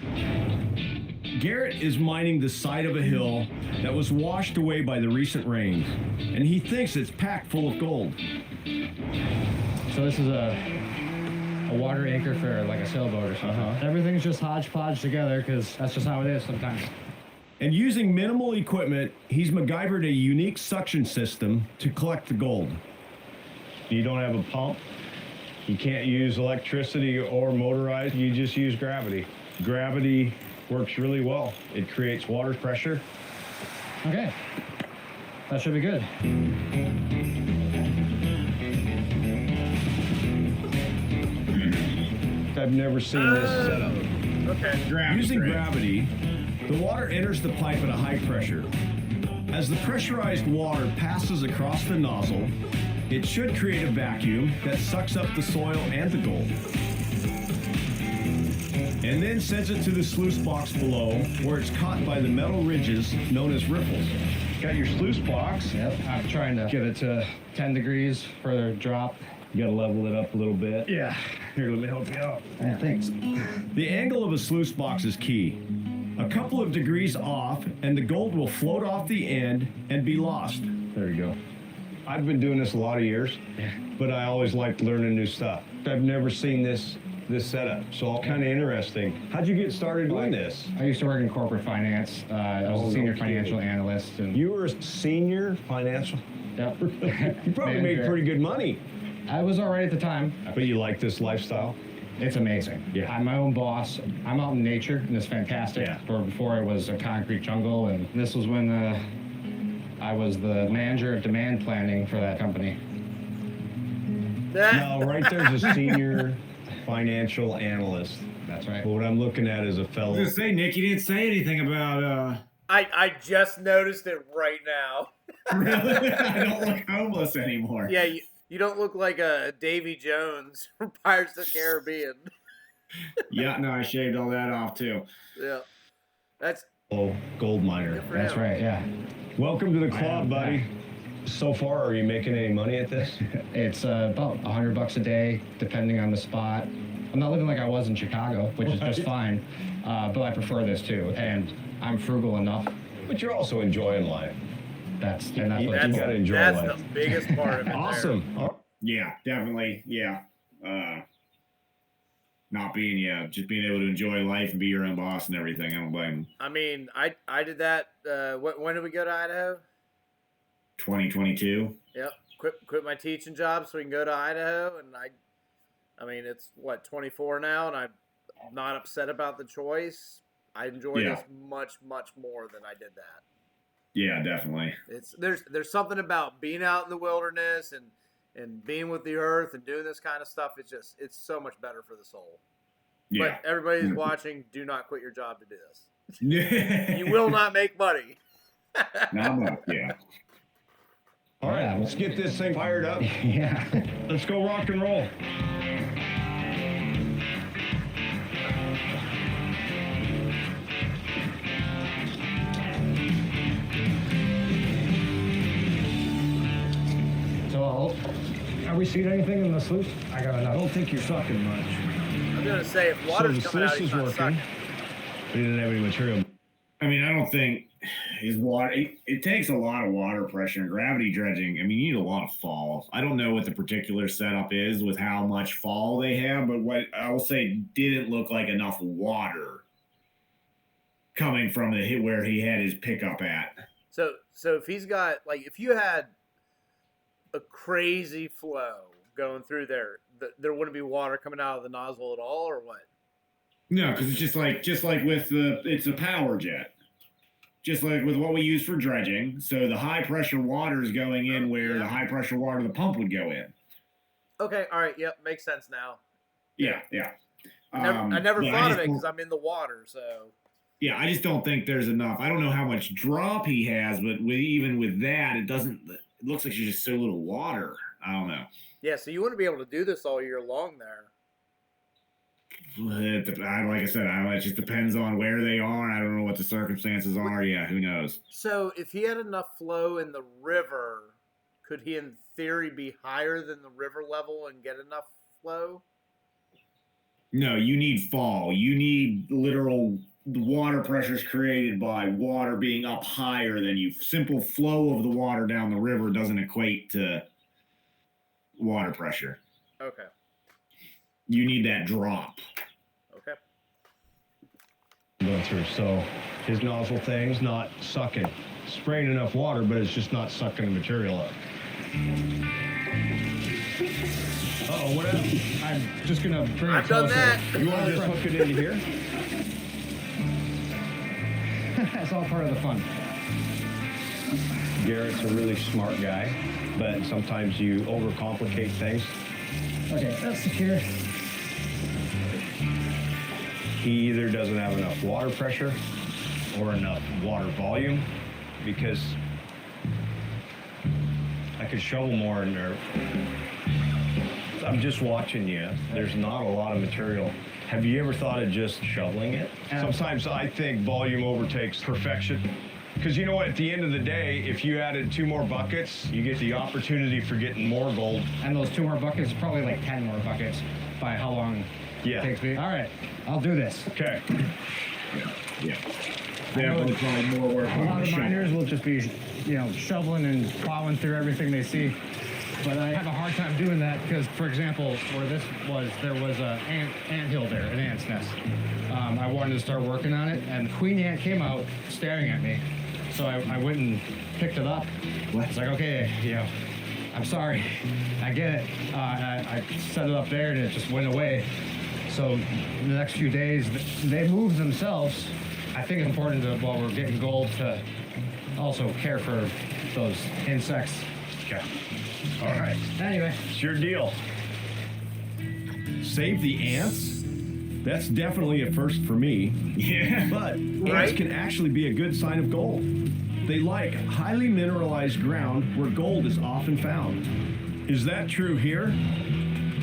Garrett is mining the side of a hill that was washed away by the recent rains, and he thinks it's packed full of gold. So this is a water anchor for like a sailboat or something. Everything's just hodgepodge together because that's just how it is sometimes. And using minimal equipment, he's MacGyvered a unique suction system to collect the gold. You don't have a pump. You can't use electricity or motorized. You just use gravity. Gravity works really well. It creates water pressure. Okay, that should be good. I've never seen this setup. okay. Using gravity, the water enters the pipe at a high pressure. As the pressurized water passes across the nozzle, it should create a vacuum that sucks up the soil and the gold. And then sends it to the sluice box below, where it's caught by the metal ridges known as riffles. Got your sluice box. Yep, I'm trying to get it to 10 degrees for the drop. You gotta level it up a little bit. Yeah. Here, let me help you out. Yeah, thanks. The angle of a sluice box is key. A couple of degrees off, and the gold will float off the end and be lost. There you go. I've been doing this a lot of years, but I always liked learning new stuff. I've never seen this this setup. So all kind of interesting. How'd you get started doing this? I used to work in corporate finance. I was a senior financial analyst. And You were a senior financial? Yep. You probably made pretty good money. I was all right at the time. But you like this lifestyle? It's amazing. Yeah. I'm my own boss. I'm out in nature, and it's fantastic. Yeah. Before it was a concrete jungle, and this was when I was the manager of demand planning for that company. No, right there's a senior financial analyst. That's right. But what I'm looking at is a I was fellow. gonna say, Nick, you didn't say anything about. I just noticed it right now. Really, I don't look homeless anymore. Yeah, you don't look like a Davy Jones from Pirates of the Caribbean. Yeah, no, I shaved all that off too. Yeah, that's Gold miner. good for That's him. right. Yeah. Welcome to the I club, am, buddy. So far, are you making any money at this? It's about $100 a day, depending on the spot. I'm not living like I was in Chicago, which is just fine, but I prefer this too, and I'm frugal enough. But you're also enjoying life. That's You what gotta enjoy That's life. the biggest part of it. Awesome. Yeah, definitely. Yeah. Not being, just being able to enjoy life and be your own boss and everything. I don't blame them. I mean, I did that. When did we go to Idaho? 2022. Yep. Quit my teaching job so we can go to Idaho, and I mean, it's what 24 now, and I'm not upset about the choice. I enjoy Yeah. this much more than I did that. Yeah, definitely. There's something about being out in the wilderness and being with the earth and doing this kind of stuff. It's so much better for the soul. Yeah. But everybody who's watching, do not quit your job to do this. Yeah. You will not make money. Not much, yeah. All right, let's get this thing fired up. Yeah. Let's go rock and roll. So, are we seeing anything in the sluice? I got I enough. don't think you're sucking much. I'm gonna say if water's So the coming out, sluice he's is not working. sucking. We didn't have any material. I mean, I don't think his water. It takes a lot of water pressure and gravity dredging. I mean, you need a lot of fall. I don't know what the particular setup is with how much fall they have, but what I will say didn't look like enough water coming from where he had his pickup at. So if he's got if you had a crazy flow going through there, there wouldn't be water coming out of the nozzle at all, or what? No, because it's just like with it's a power jet, just like with what we use for dredging. So the high pressure water is going in where the high pressure water of the pump would go in. Okay, all right, yep, makes sense now. Yeah. I never but thought of just it don't- because I'm in the water, so. Yeah, I just don't think there's enough. I don't know how much drop he has, but even with that, it doesn't. It looks like there's just so little water. I don't know. Yeah, so you wouldn't be able to do this all year long there. Like I said, it just depends on where they are. I don't know what the circumstances are. Yeah, who knows? So if he had enough flow in the river, could he in theory be higher than the river level and get enough flow? No, you need fall. You need literal water pressures created by water being up higher than you. Simple flow of the water down the river doesn't equate to water pressure. Okay. You need that drop. Okay. Going through. So his nozzle thing's not sucking. Spraying enough water, but it's just not sucking the material up. Uh-oh, what happened? I'm just gonna bring it I've done closer. that. You want to just hook it into here? That's all part of the fun. Garrett's a really smart guy, but sometimes you overcomplicate things. Okay, that's secure. He either doesn't have enough water pressure or enough water volume, because I could shovel more in there. I'm just watching you. There's not a lot of material. Have you ever thought of just shoveling it? Sometimes I think volume overtakes perfection. Because you know what, at the end of the day, if you added 2 more buckets, you get the opportunity for getting more gold. And those 2 more buckets, probably like 10 more buckets by how long Yeah. it takes me. All right, I'll do this. Okay. Yeah. Definitely probably more work A on lot the of shovel. miners will just be, shoveling and plowing through everything they see. But I have a hard time doing that because, for example, where this was, there was a ant hill there, an ant's nest. I wanted to start working on it, and the queen ant came out staring at me. So I went and picked it up. It's like, okay, you know, I'm sorry, I get it. I set it up there and it just went away. So in the next few days, they move themselves. I think it's important to, while we're getting gold, to also care for those insects. Okay. All right. Anyway. It's your deal. Save the ants? That's definitely a first for me. Yeah. But ants can actually be a good sign of gold. They like highly mineralized ground where gold is often found. Is that true here?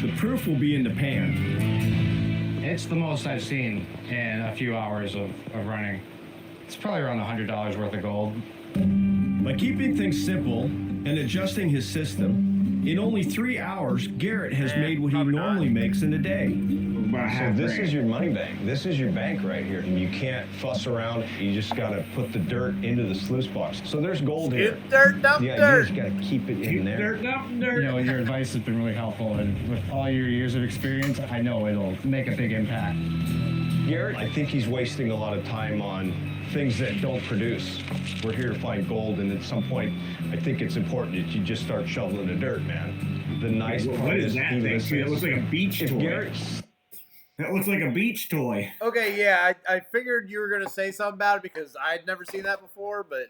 The proof will be in the pan. It's the most I've seen in a few hours of running. It's probably around $100 worth of gold. By keeping things simple and adjusting his system, in only 3 hours, Garrett has made what he normally makes in a day. So this is your money bank. This is your bank right here. And you can't fuss around. You just got to put the dirt into the sluice box. So there's gold here. Dirt, dump Yeah, dirt. you just got to keep it in there. Dirt, dump dirt. You know, your advice has been really helpful, and with all your years of experience, I know it'll make a big impact. Garrett, I think he's wasting a lot of time on things that don't produce. We're here to find gold, and at some point, I think it's important that you just start shoveling the dirt, man. The nice part What is that he thing? listens. It looks like a beach If toy. Garrett, That looks like a beach toy. Okay, yeah, I figured you were gonna say something about it because I'd never seen that before, but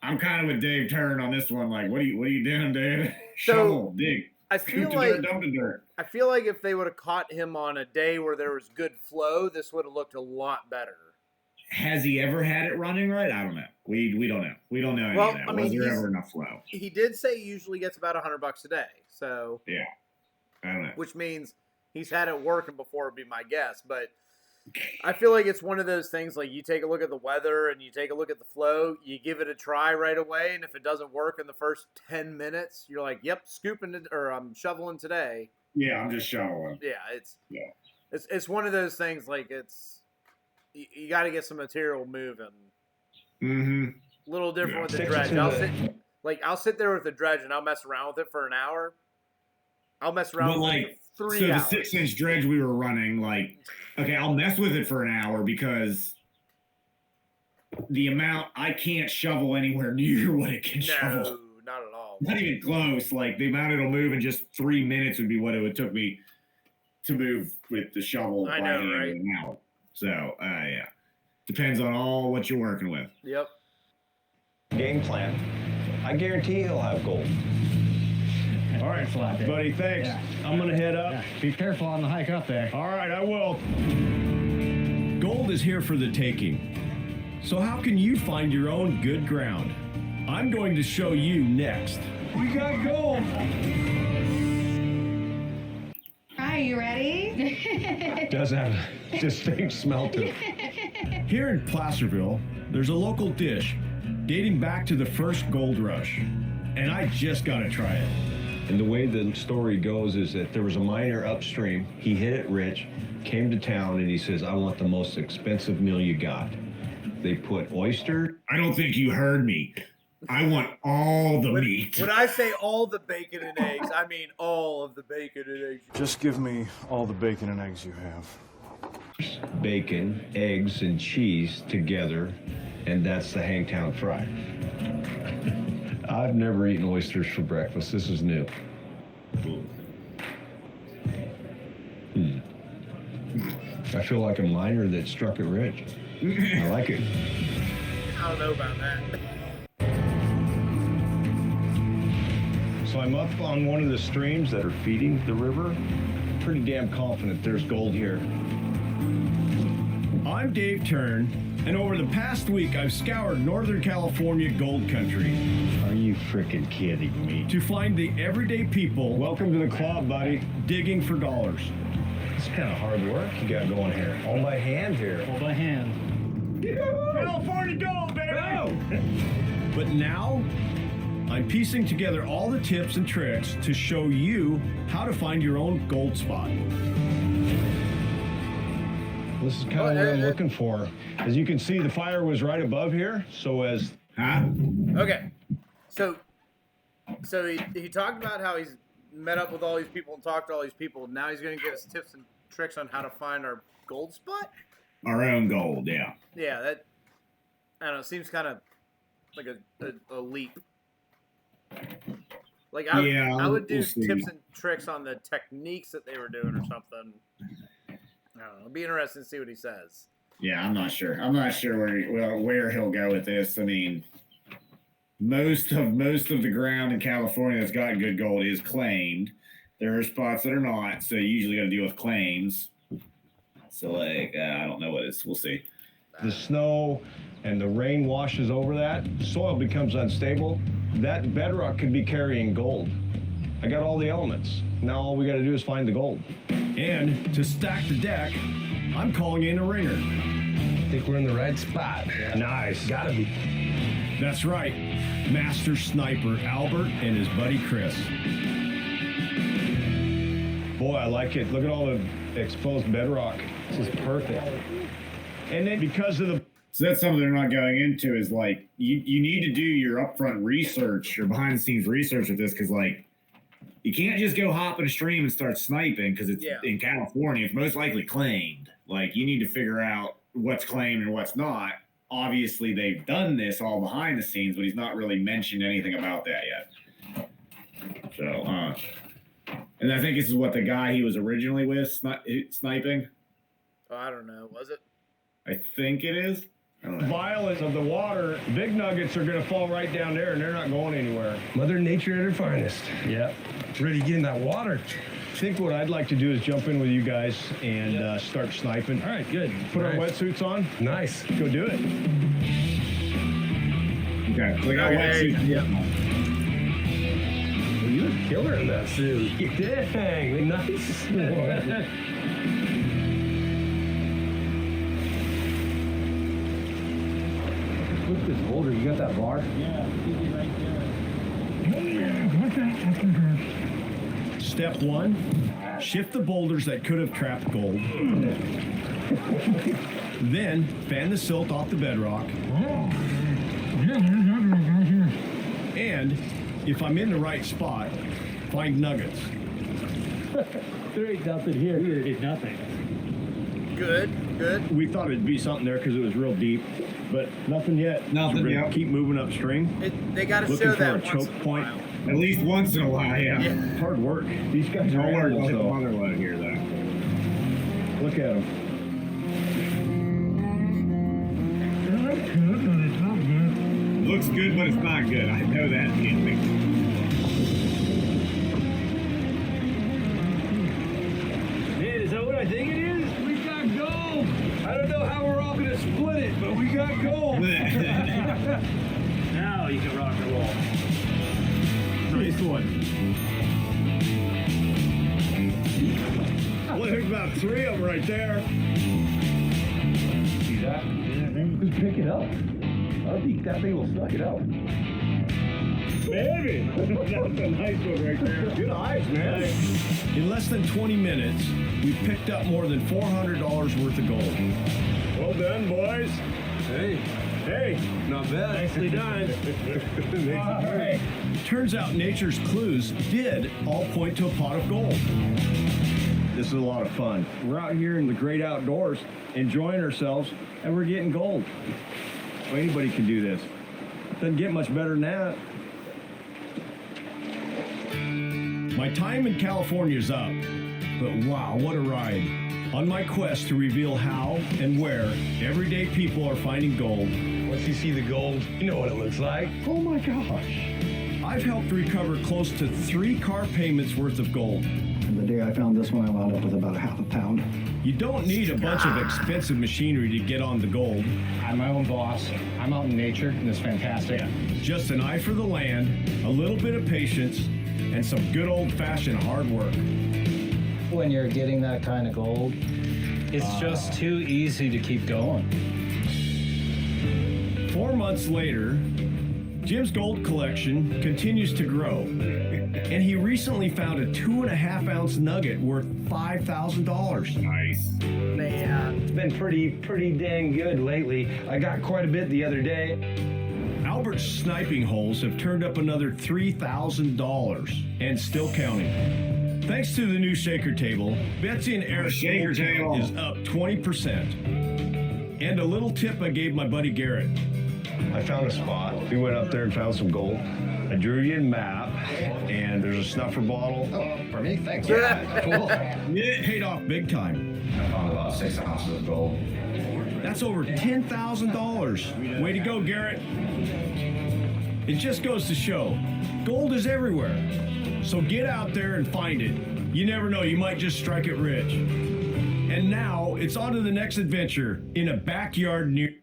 I'm kind of with Dave Turn on this one. Like, what are you doing, Dave? So, Shovel, dig. I Scoop feel the like dirt, dump the dirt. I feel like if they would have caught him on a day where there was good flow, this would have looked a lot better. Has he ever had it running right? I don't know. We don't know. We don't know any Well, of that. I mean, Was there he's- ever enough flow? He did say he usually gets about $100 a day, so Yeah. I don't know. which means he's had it working before, would be my guess. But I feel like it's one of those things, like you take a look at the weather and you take a look at the flow, you give it a try right away, and if it doesn't work in the first 10 minutes, you're like, yep, scooping it, or I'm shoveling today. Yeah, I'm just shoveling. Yeah, Yeah. it's one of those things, like you got to get some material moving. Mm-hmm. A little different Yeah. with the Stick dredge. to I'll sit there with the dredge and I'll mess around with it for an hour. I'll mess around But with like, it for 3 so hours. the 6-inch dredge we were running, like, okay, I'll mess with it for an hour because the amount I can't shovel anywhere near what it can shovel. No, not at all. Not even close. Like the amount it'll move in just 3 minutes would be what it would took me to move with the shovel. I by know, hand right? in an hour. So yeah, depends on all what you're working with. Yep. game plan, I guarantee he'll have gold. All right, Flat. buddy, thanks. Yeah. I'm going to head up. Yeah, be careful on the hike up there. All right, I will. Gold is here for the taking. So how can you find your own good ground? I'm going to show you next. We got gold. Hi, you ready? It does have a distinct smell to it. Here in Placerville, there's a local dish dating back to the first gold rush. And I just got to try it. And the way the story goes is that there was a miner upstream. He hit it rich, came to town, and he says, I want the most expensive meal you got. They put oyster. I don't think you heard me. I want all the meat. When I say all the bacon and eggs, I mean all of the bacon and eggs. Just give me all the bacon and eggs you have. Bacon, eggs, and cheese together, and that's the Hangtown Fry. I've never eaten oysters for breakfast. This is new. I feel like a miner that struck it rich. I like it. I don't know about that. So I'm up on one of the streams that are feeding the river. Pretty damn confident there's gold here. I'm Dave Turn, and over the past week, I've scoured Northern California gold country Are you freaking kidding me? to find the everyday people Welcome to the club, buddy. digging for dollars. It's kind of hard work you got going here. All by hand here. Hold by hand. California gold, baby! But now, I'm piecing together all the tips and tricks to show you how to find your own gold spot. This is kind of what I'm looking for. As you can see, the fire was right above here. So as Huh? Okay, so So he talked about how he's met up with all these people and talked to all these people. Now he's going to give us tips and tricks on how to find our gold spot. Our own gold, yeah. Yeah, that I don't know. Seems kind of like a leap. Like I would do tips and tricks on the techniques that they were doing or something. I don't know. It'll be interesting to see what he says. Yeah, I'm not sure. I'm not sure where he'll go with this. I mean, most of the ground in California that's got good gold is claimed. There are spots that are not, so you usually got to deal with claims. So like, I don't know what it's. We'll see. The snow and the rain washes over that, soil becomes unstable. That bedrock could be carrying gold. I got all the elements. Now all we got to do is find the gold. And to stack the deck, I'm calling in a ringer. I think we're in the right spot. Yeah. Nice. Gotta be. That's right. Master sniper Albert and his buddy Chris. Boy, I like it. Look at all the exposed bedrock. This is perfect. And then because of the... So that's something they're not going into is like, you need to do your upfront research, your behind the scenes research with this, because like, you can't just go hop in a stream and start sniping because it's in California. It's most likely claimed. Like, you need to figure out what's claimed and what's not. Obviously, they've done this all behind the scenes, but he's not really mentioned anything about that yet. So, and I think this is what the guy he was originally with, sniping. Oh, I don't know. Was it? I think it is. Violence of the water, big nuggets are going to fall right down there, and they're not going anywhere. Mother Nature at her finest. Yeah. It's ready to get in that water. I think what I'd like to do is jump in with you guys and start sniping. All right, good. Put our wetsuits on. Nice. Go do it. Okay. Look at wetsuits. Yeah. Well, you're a killer in that suit. Dang. Nice. Flip this holder. You got that bar? Yeah, easy right there. Step 1, shift the boulders that could have trapped gold. Then fan the silt off the bedrock. And if I'm in the right spot, find nuggets. There ain't nothing here. There ain't nothing. Good. We thought it'd be something there because it was real deep, but nothing yet. Nothing yet. Keep moving upstream. They got to Looking show for that a once choke in a point. while. At least once in a while, yeah. Hard work. These guys are Don't worry, animals, we'll hit the though. mother load here, though. Look at them. Looks good, but it's not good. I know that feeling. Man, is that what I think it is? We got gold. I don't know how we're all going to split it, but we got gold. Now you can rock and roll. Nice one. Well, there's about 3 of them right there. See that? Yeah, maybe just pick it up. I think that thing will suck it up. Maybe. That's a nice one right there. Good eyes, man. In less than 20 minutes, we picked up more than $400 worth of gold. Well done, boys. Hey, not bad. Nicely done. All right. Turns out nature's clues did all point to a pot of gold. This is a lot of fun. We're out here in the great outdoors, enjoying ourselves, and we're getting gold. Well, anybody can do this. Doesn't get much better than that. My time in California is up, but wow, what a ride. On my quest to reveal how and where everyday people are finding gold. Once you see the gold, you know what it looks like. Oh my gosh. I've helped recover close to 3 car payments worth of gold. And the day I found this one, I wound up with about a half a pound. You don't need a bunch of expensive machinery to get on the gold. I'm my own boss. I'm out in nature, and it's fantastic. Just an eye for the land, a little bit of patience, and some good old-fashioned hard work. When you're getting that kind of gold, it's just too easy to keep going. 4 months later, Jim's gold collection continues to grow, and he recently found a 2.5-ounce nugget worth $5,000. Nice. Man. It's been pretty dang good lately. I got quite a bit the other day. Albert's sniping holes have turned up another $3,000 and still counting. Thanks to the new shaker table, Betsy and Eric's shaker gold count table is up 20%. And a little tip I gave my buddy Garrett. I found a spot. We went up there and found some gold. I drew you a map, and there's a snuffer bottle. Oh, for me? Thanks. Yeah, cool. It paid off big time. I found about 6 ounces of gold. That's over $10,000. Way to go, Garrett. It just goes to show, gold is everywhere. So get out there and find it. You never know, you might just strike it rich. And now it's on to the next adventure in a backyard near.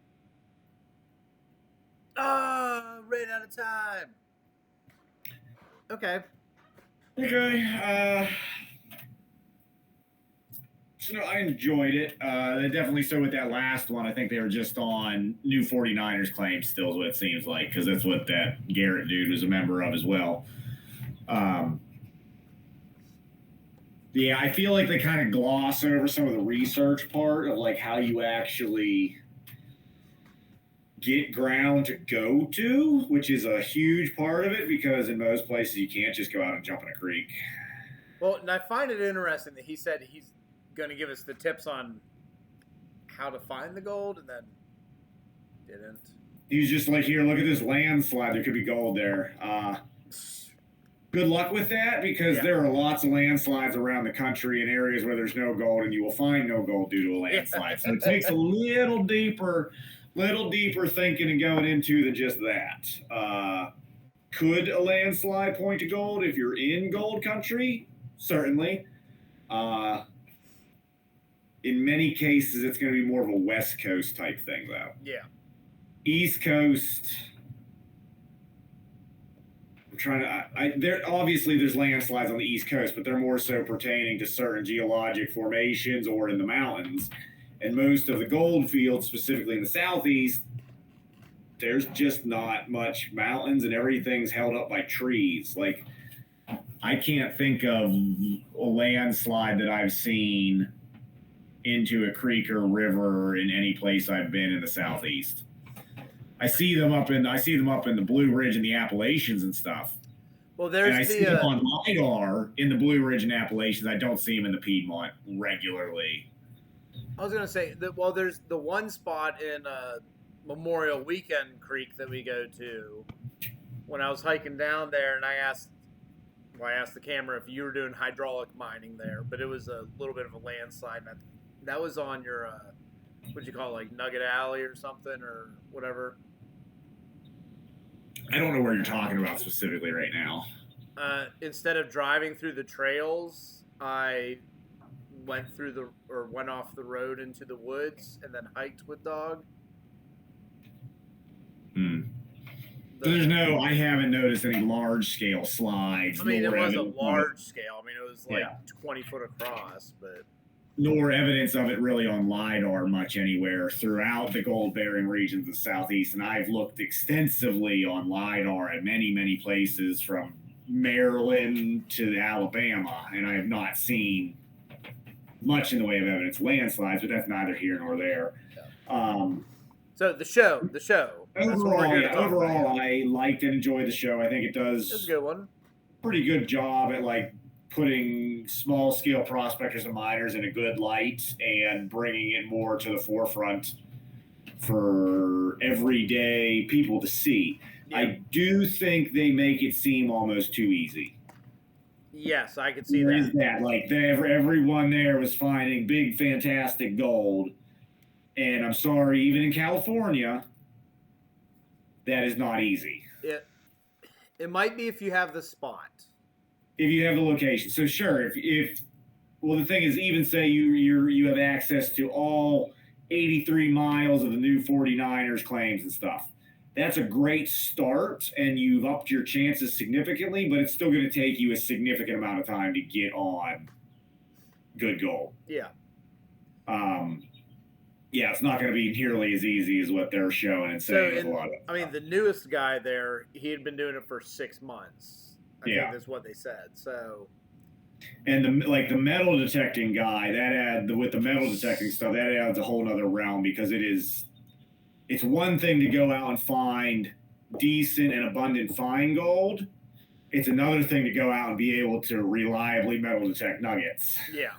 Ran out of time. Okay. Okay. So no, I enjoyed it. They definitely so with that last one. I think they were just on new 49ers claims still is what it seems like, because that's what that Garrett dude was a member of as well. Yeah, I feel like they kind of gloss over some of the research part of like how you actually get ground to go to, which is a huge part of it, because in most places you can't just go out and jump in a creek. Well, and I find it interesting that he said he's going to give us the tips on how to find the gold, and then didn't. He was just like, here, look at this landslide. There could be gold there. Good luck with that, because there are lots of landslides around the country in areas where there's no gold, and you will find no gold due to a landslide. So it takes a little deeper thinking and going into than just that. Could a landslide point to gold if you're in gold country? Certainly. In many cases, it's going to be more of a West Coast type thing, though. Yeah. East Coast. I'm trying to. There obviously there's landslides on the East Coast, but they're more so pertaining to certain geologic formations or in the mountains. And most of the gold fields, specifically in the Southeast, there's just not much mountains, and everything's held up by trees. Like, I can't think of a landslide that I've seen into a creek or river in any place I've been in the Southeast. I see them up in the Blue Ridge and the Appalachians and stuff. Well, there's and I see them on LiDAR in the Blue Ridge and Appalachians. I don't see them in the Piedmont regularly. I was going to say that. Well, there's the one spot in Memorial Weekend Creek that we go to. When I was hiking down there, and I asked the camera if you were doing hydraulic mining there, but it was a little bit of a landslide. And that was on your what'd you call it, like Nugget Alley or something or whatever. I don't know where you're talking about specifically right now. Instead of driving through the trails, I went off the road into the woods and then hiked with dog. I haven't noticed any large scale slides. I mean, it was a large scale. I mean, it was like 20 foot across, but nor evidence of it really on LiDAR much anywhere throughout the gold-bearing regions of the Southeast. And I've looked extensively on LiDAR at many, many places from Maryland to Alabama, and I have not seen much in the way of evidence of landslides, but that's neither here nor there. So the show. Overall, I liked and enjoyed the show. I think it does a good one. Pretty good job at like putting small scale prospectors and miners in a good light and bringing it more to the forefront for everyday people to see. Yeah. I do think they make it seem almost too easy. Yes, I could see that. Like everyone there was finding big, fantastic gold. And I'm sorry, even in California, that is not easy. It might be if you have the spot. If you have the location. So sure, if the thing is, even say you have access to all 83 miles of the new 49ers claims and stuff. That's a great start, and you've upped your chances significantly, but it's still going to take you a significant amount of time to get on good gold. Yeah. Yeah, it's not going to be nearly as easy as what they're showing and saying. The newest guy there, he had been doing it for 6 months. I think that's what they said. So, and the metal detecting guy with the metal detecting stuff, that adds a whole nother realm, because it's one thing to go out and find decent and abundant fine gold, it's another thing to go out and be able to reliably metal detect nuggets. Yeah.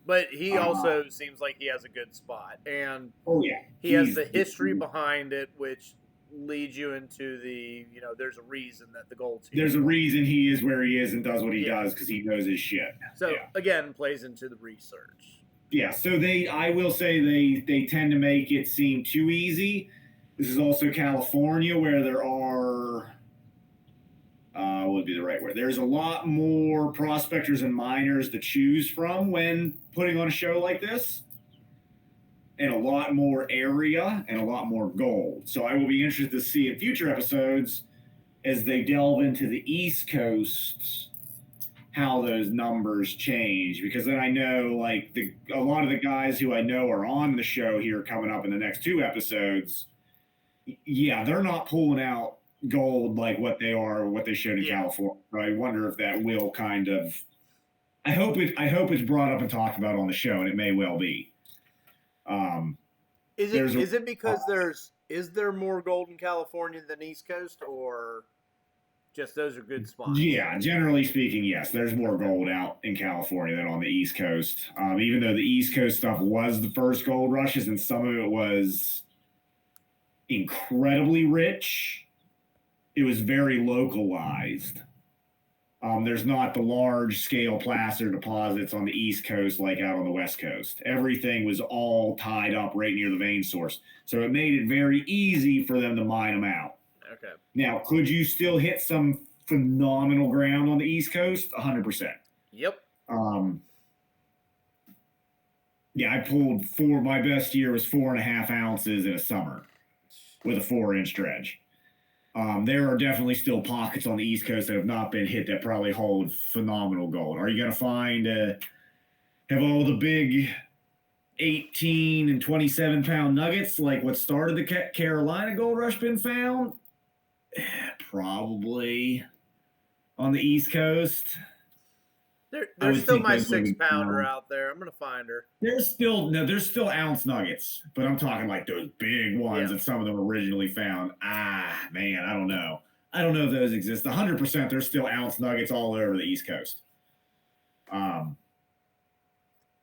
But he also seems like he has a good spot. And Oh, yeah. he has the history behind it, which leads you into the, there's a reason that the gold's here. There's a reason he is where he is and does what he does because he knows his shit. So, again, plays into the research. Yeah, so I will say they tend to make it seem too easy. This is also California where there are, what would be the right word? There's a lot more prospectors and miners to choose from when putting on a show like this, and a lot more area and a lot more gold. So I will be interested to see in future episodes as they delve into the East Coast how those numbers change, because then I know like a lot of the guys who I know are on the show here coming up in the next 2 episodes, yeah, they're not pulling out gold like what they showed in California. I wonder if that will kind of, I hope it's brought up and talked about on the show, and it may well be. Is it because is there more gold in California than East Coast, or just those are good spots? Yeah, generally speaking, yes. There's more gold out in California than on the East Coast. Even though the East Coast stuff was the first gold rushes, and some of it was incredibly rich, it was very localized. There's not the large-scale placer deposits on the East Coast like out on the West Coast. Everything was all tied up right near the vein source. So it made it very easy for them to mine them out. Okay. Now, could you still hit some phenomenal ground on the East Coast? 100%. Yep. Yeah, I pulled my best year was 4.5 ounces in a summer with a 4-inch dredge. There are definitely still pockets on the East Coast that have not been hit that probably hold phenomenal gold. Are you going to find, have all the big 18 and 27 pound nuggets like what started the Carolina gold rush been found? Probably on the East Coast. There's still my 6-pounder out there. I'm gonna find her. There's still ounce nuggets, but I'm talking like those big ones that some of them originally found. Man, I don't know. I don't know if those exist. 100% there's still ounce nuggets all over the East Coast. And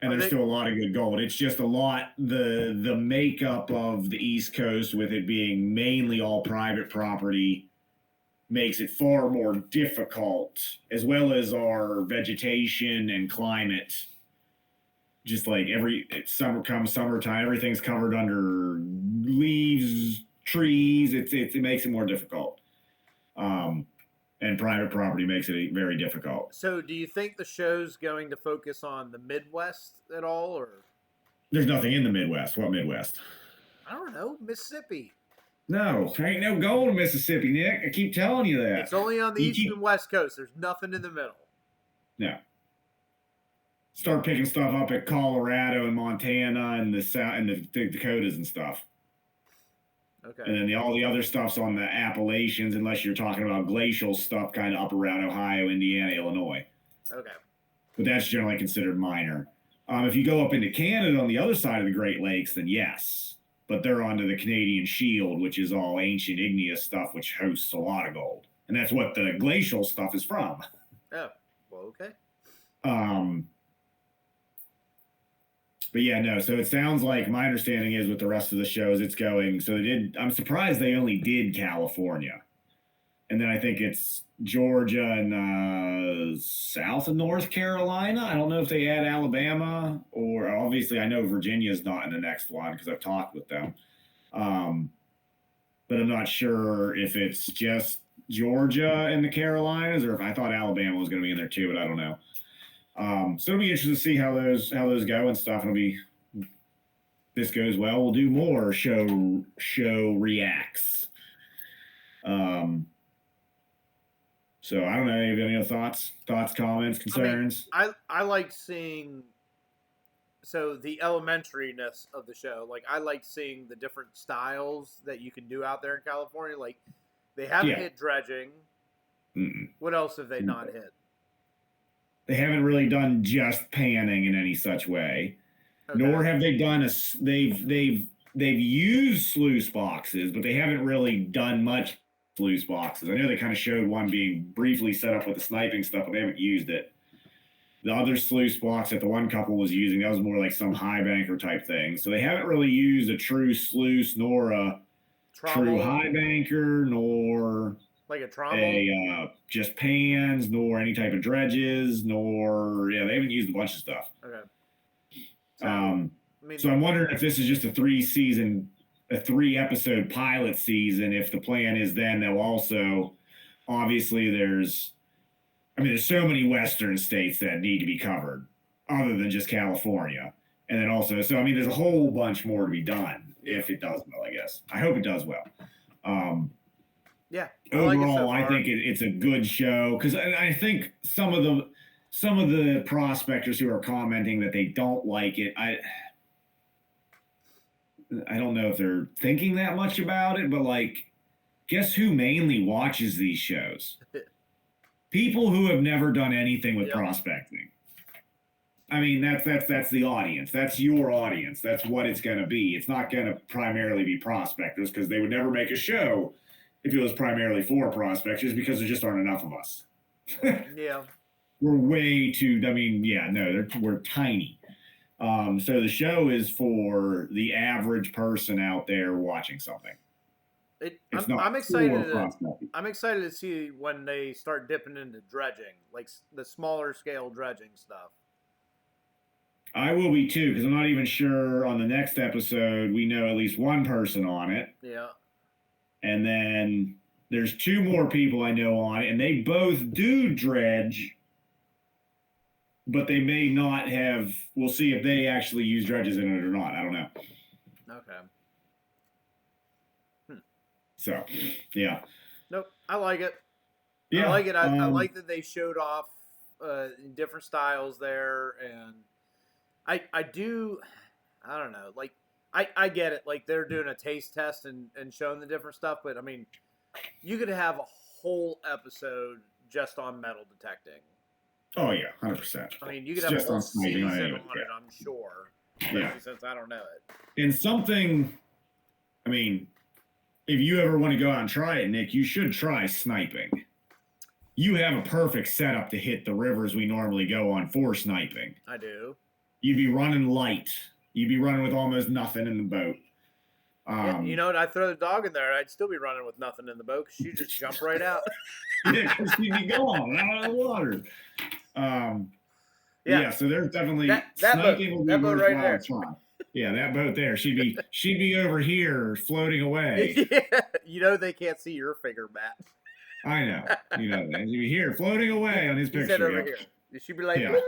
there's still a lot of good gold. It's just a lot, the makeup of the East Coast with it being mainly all private property makes it far more difficult, as well as our vegetation and climate. Just like summertime, everything's covered under leaves, trees. It makes it more difficult. And private property makes it very difficult. So do you think the show's going to focus on the Midwest at all, or? There's nothing in the Midwest. What Midwest? I don't know. Mississippi. No, there ain't no gold in Mississippi, Nick. I keep telling you that. It's only on the East and West Coast. There's nothing in the middle. No. Start picking stuff up at Colorado and Montana and the South and the Dakotas and stuff. Okay. And then all the other stuff's on the Appalachians, unless you're talking about glacial stuff kind of up around Ohio, Indiana, Illinois. Okay. But that's generally considered minor. If you go up into Canada on the other side of the Great Lakes, then yes. But they're onto the Canadian Shield, which is all ancient igneous stuff, which hosts a lot of gold. And that's what the glacial stuff is from. Oh, well, okay. But yeah, no. So it sounds like my understanding is with the rest of the shows, it's going. So I'm surprised they only did California. And then I think it's Georgia and South and North Carolina. I don't know if they add Alabama, or obviously I know Virginia's not in the next one because I've talked with them. But I'm not sure if it's just Georgia and the Carolinas, or if I thought Alabama was going to be in there too, but I don't know. So it'll be interesting to see how those go and stuff. If this goes well, we'll do more show reacts. So I don't know. Have any other thoughts, comments, concerns? I like seeing the elementariness of the show. Like I like seeing the different styles that you can do out there in California. Like they haven't hit dredging. Mm-mm. What else have they not hit? They haven't really done just panning in any such way, nor have they done they've used sluice boxes, but they haven't really done much sluice boxes. I know they kind of showed one being briefly set up with the sniping stuff, but they haven't used it. The other sluice box that the one couple was using, that was more like some high banker type thing. So they haven't really used a true sluice nor a true high banker nor like a trommel, just pans nor any type of dredges nor they haven't used a bunch of stuff. Okay. So I'm wondering if this is just a 3-episode pilot season. If the plan is then they'll also, obviously there's so many Western states that need to be covered other than just California. And then also, there's a whole bunch more to be done if it does well, I guess. I hope it does well. Overall, I think it's a good show because I think some of the prospectors who are commenting that they don't like it, I don't know if they're thinking that much about it, but guess who mainly watches these shows? People who have never done anything with prospecting. I mean, that's the audience. That's your audience. That's what it's going to be. It's not going to primarily be prospectors because they would never make a show if it was primarily for prospectors because there just aren't enough of us. Yeah. We're way too, we're tiny. So the show is for the average person out there watching something. I'm excited. I'm excited to see when they start dipping into dredging, like the smaller scale dredging stuff. I will be too, because I'm not even sure on the next episode we know at least one person on it. Yeah. And then there's 2 more people I know on it, and they both do dredge, but they may not have. We'll see if they actually use dredges in it or not. I don't know. Okay. So, yeah. Nope, I like it. Yeah, I like it. I like that they showed off different styles there, and I don't know. Like, I get it. Like, they're doing a taste test and showing the different stuff, but I mean, you could have a whole episode just on metal detecting. Oh yeah, 100%. I mean, you could have a whole season on it, I'm sure. Yeah. Since I don't know it. And something, I mean, if you ever want to go out and try it, Nick, you should try sniping. You have a perfect setup to hit the rivers we normally go on for sniping. I do. You'd be running light. You'd be running with almost nothing in the boat. You know what? I'd throw the dog in there. I'd still be running with nothing in the boat because she'd just jump right out. Yeah, because she'd be gone out of the water. So there's definitely that boat right there. Try. Yeah, that boat there. She'd be over here floating away. Yeah. You know they can't see your finger, Matt. I know. You know that. She'd be here floating away on his picture. Over here. She'd be like, yeah.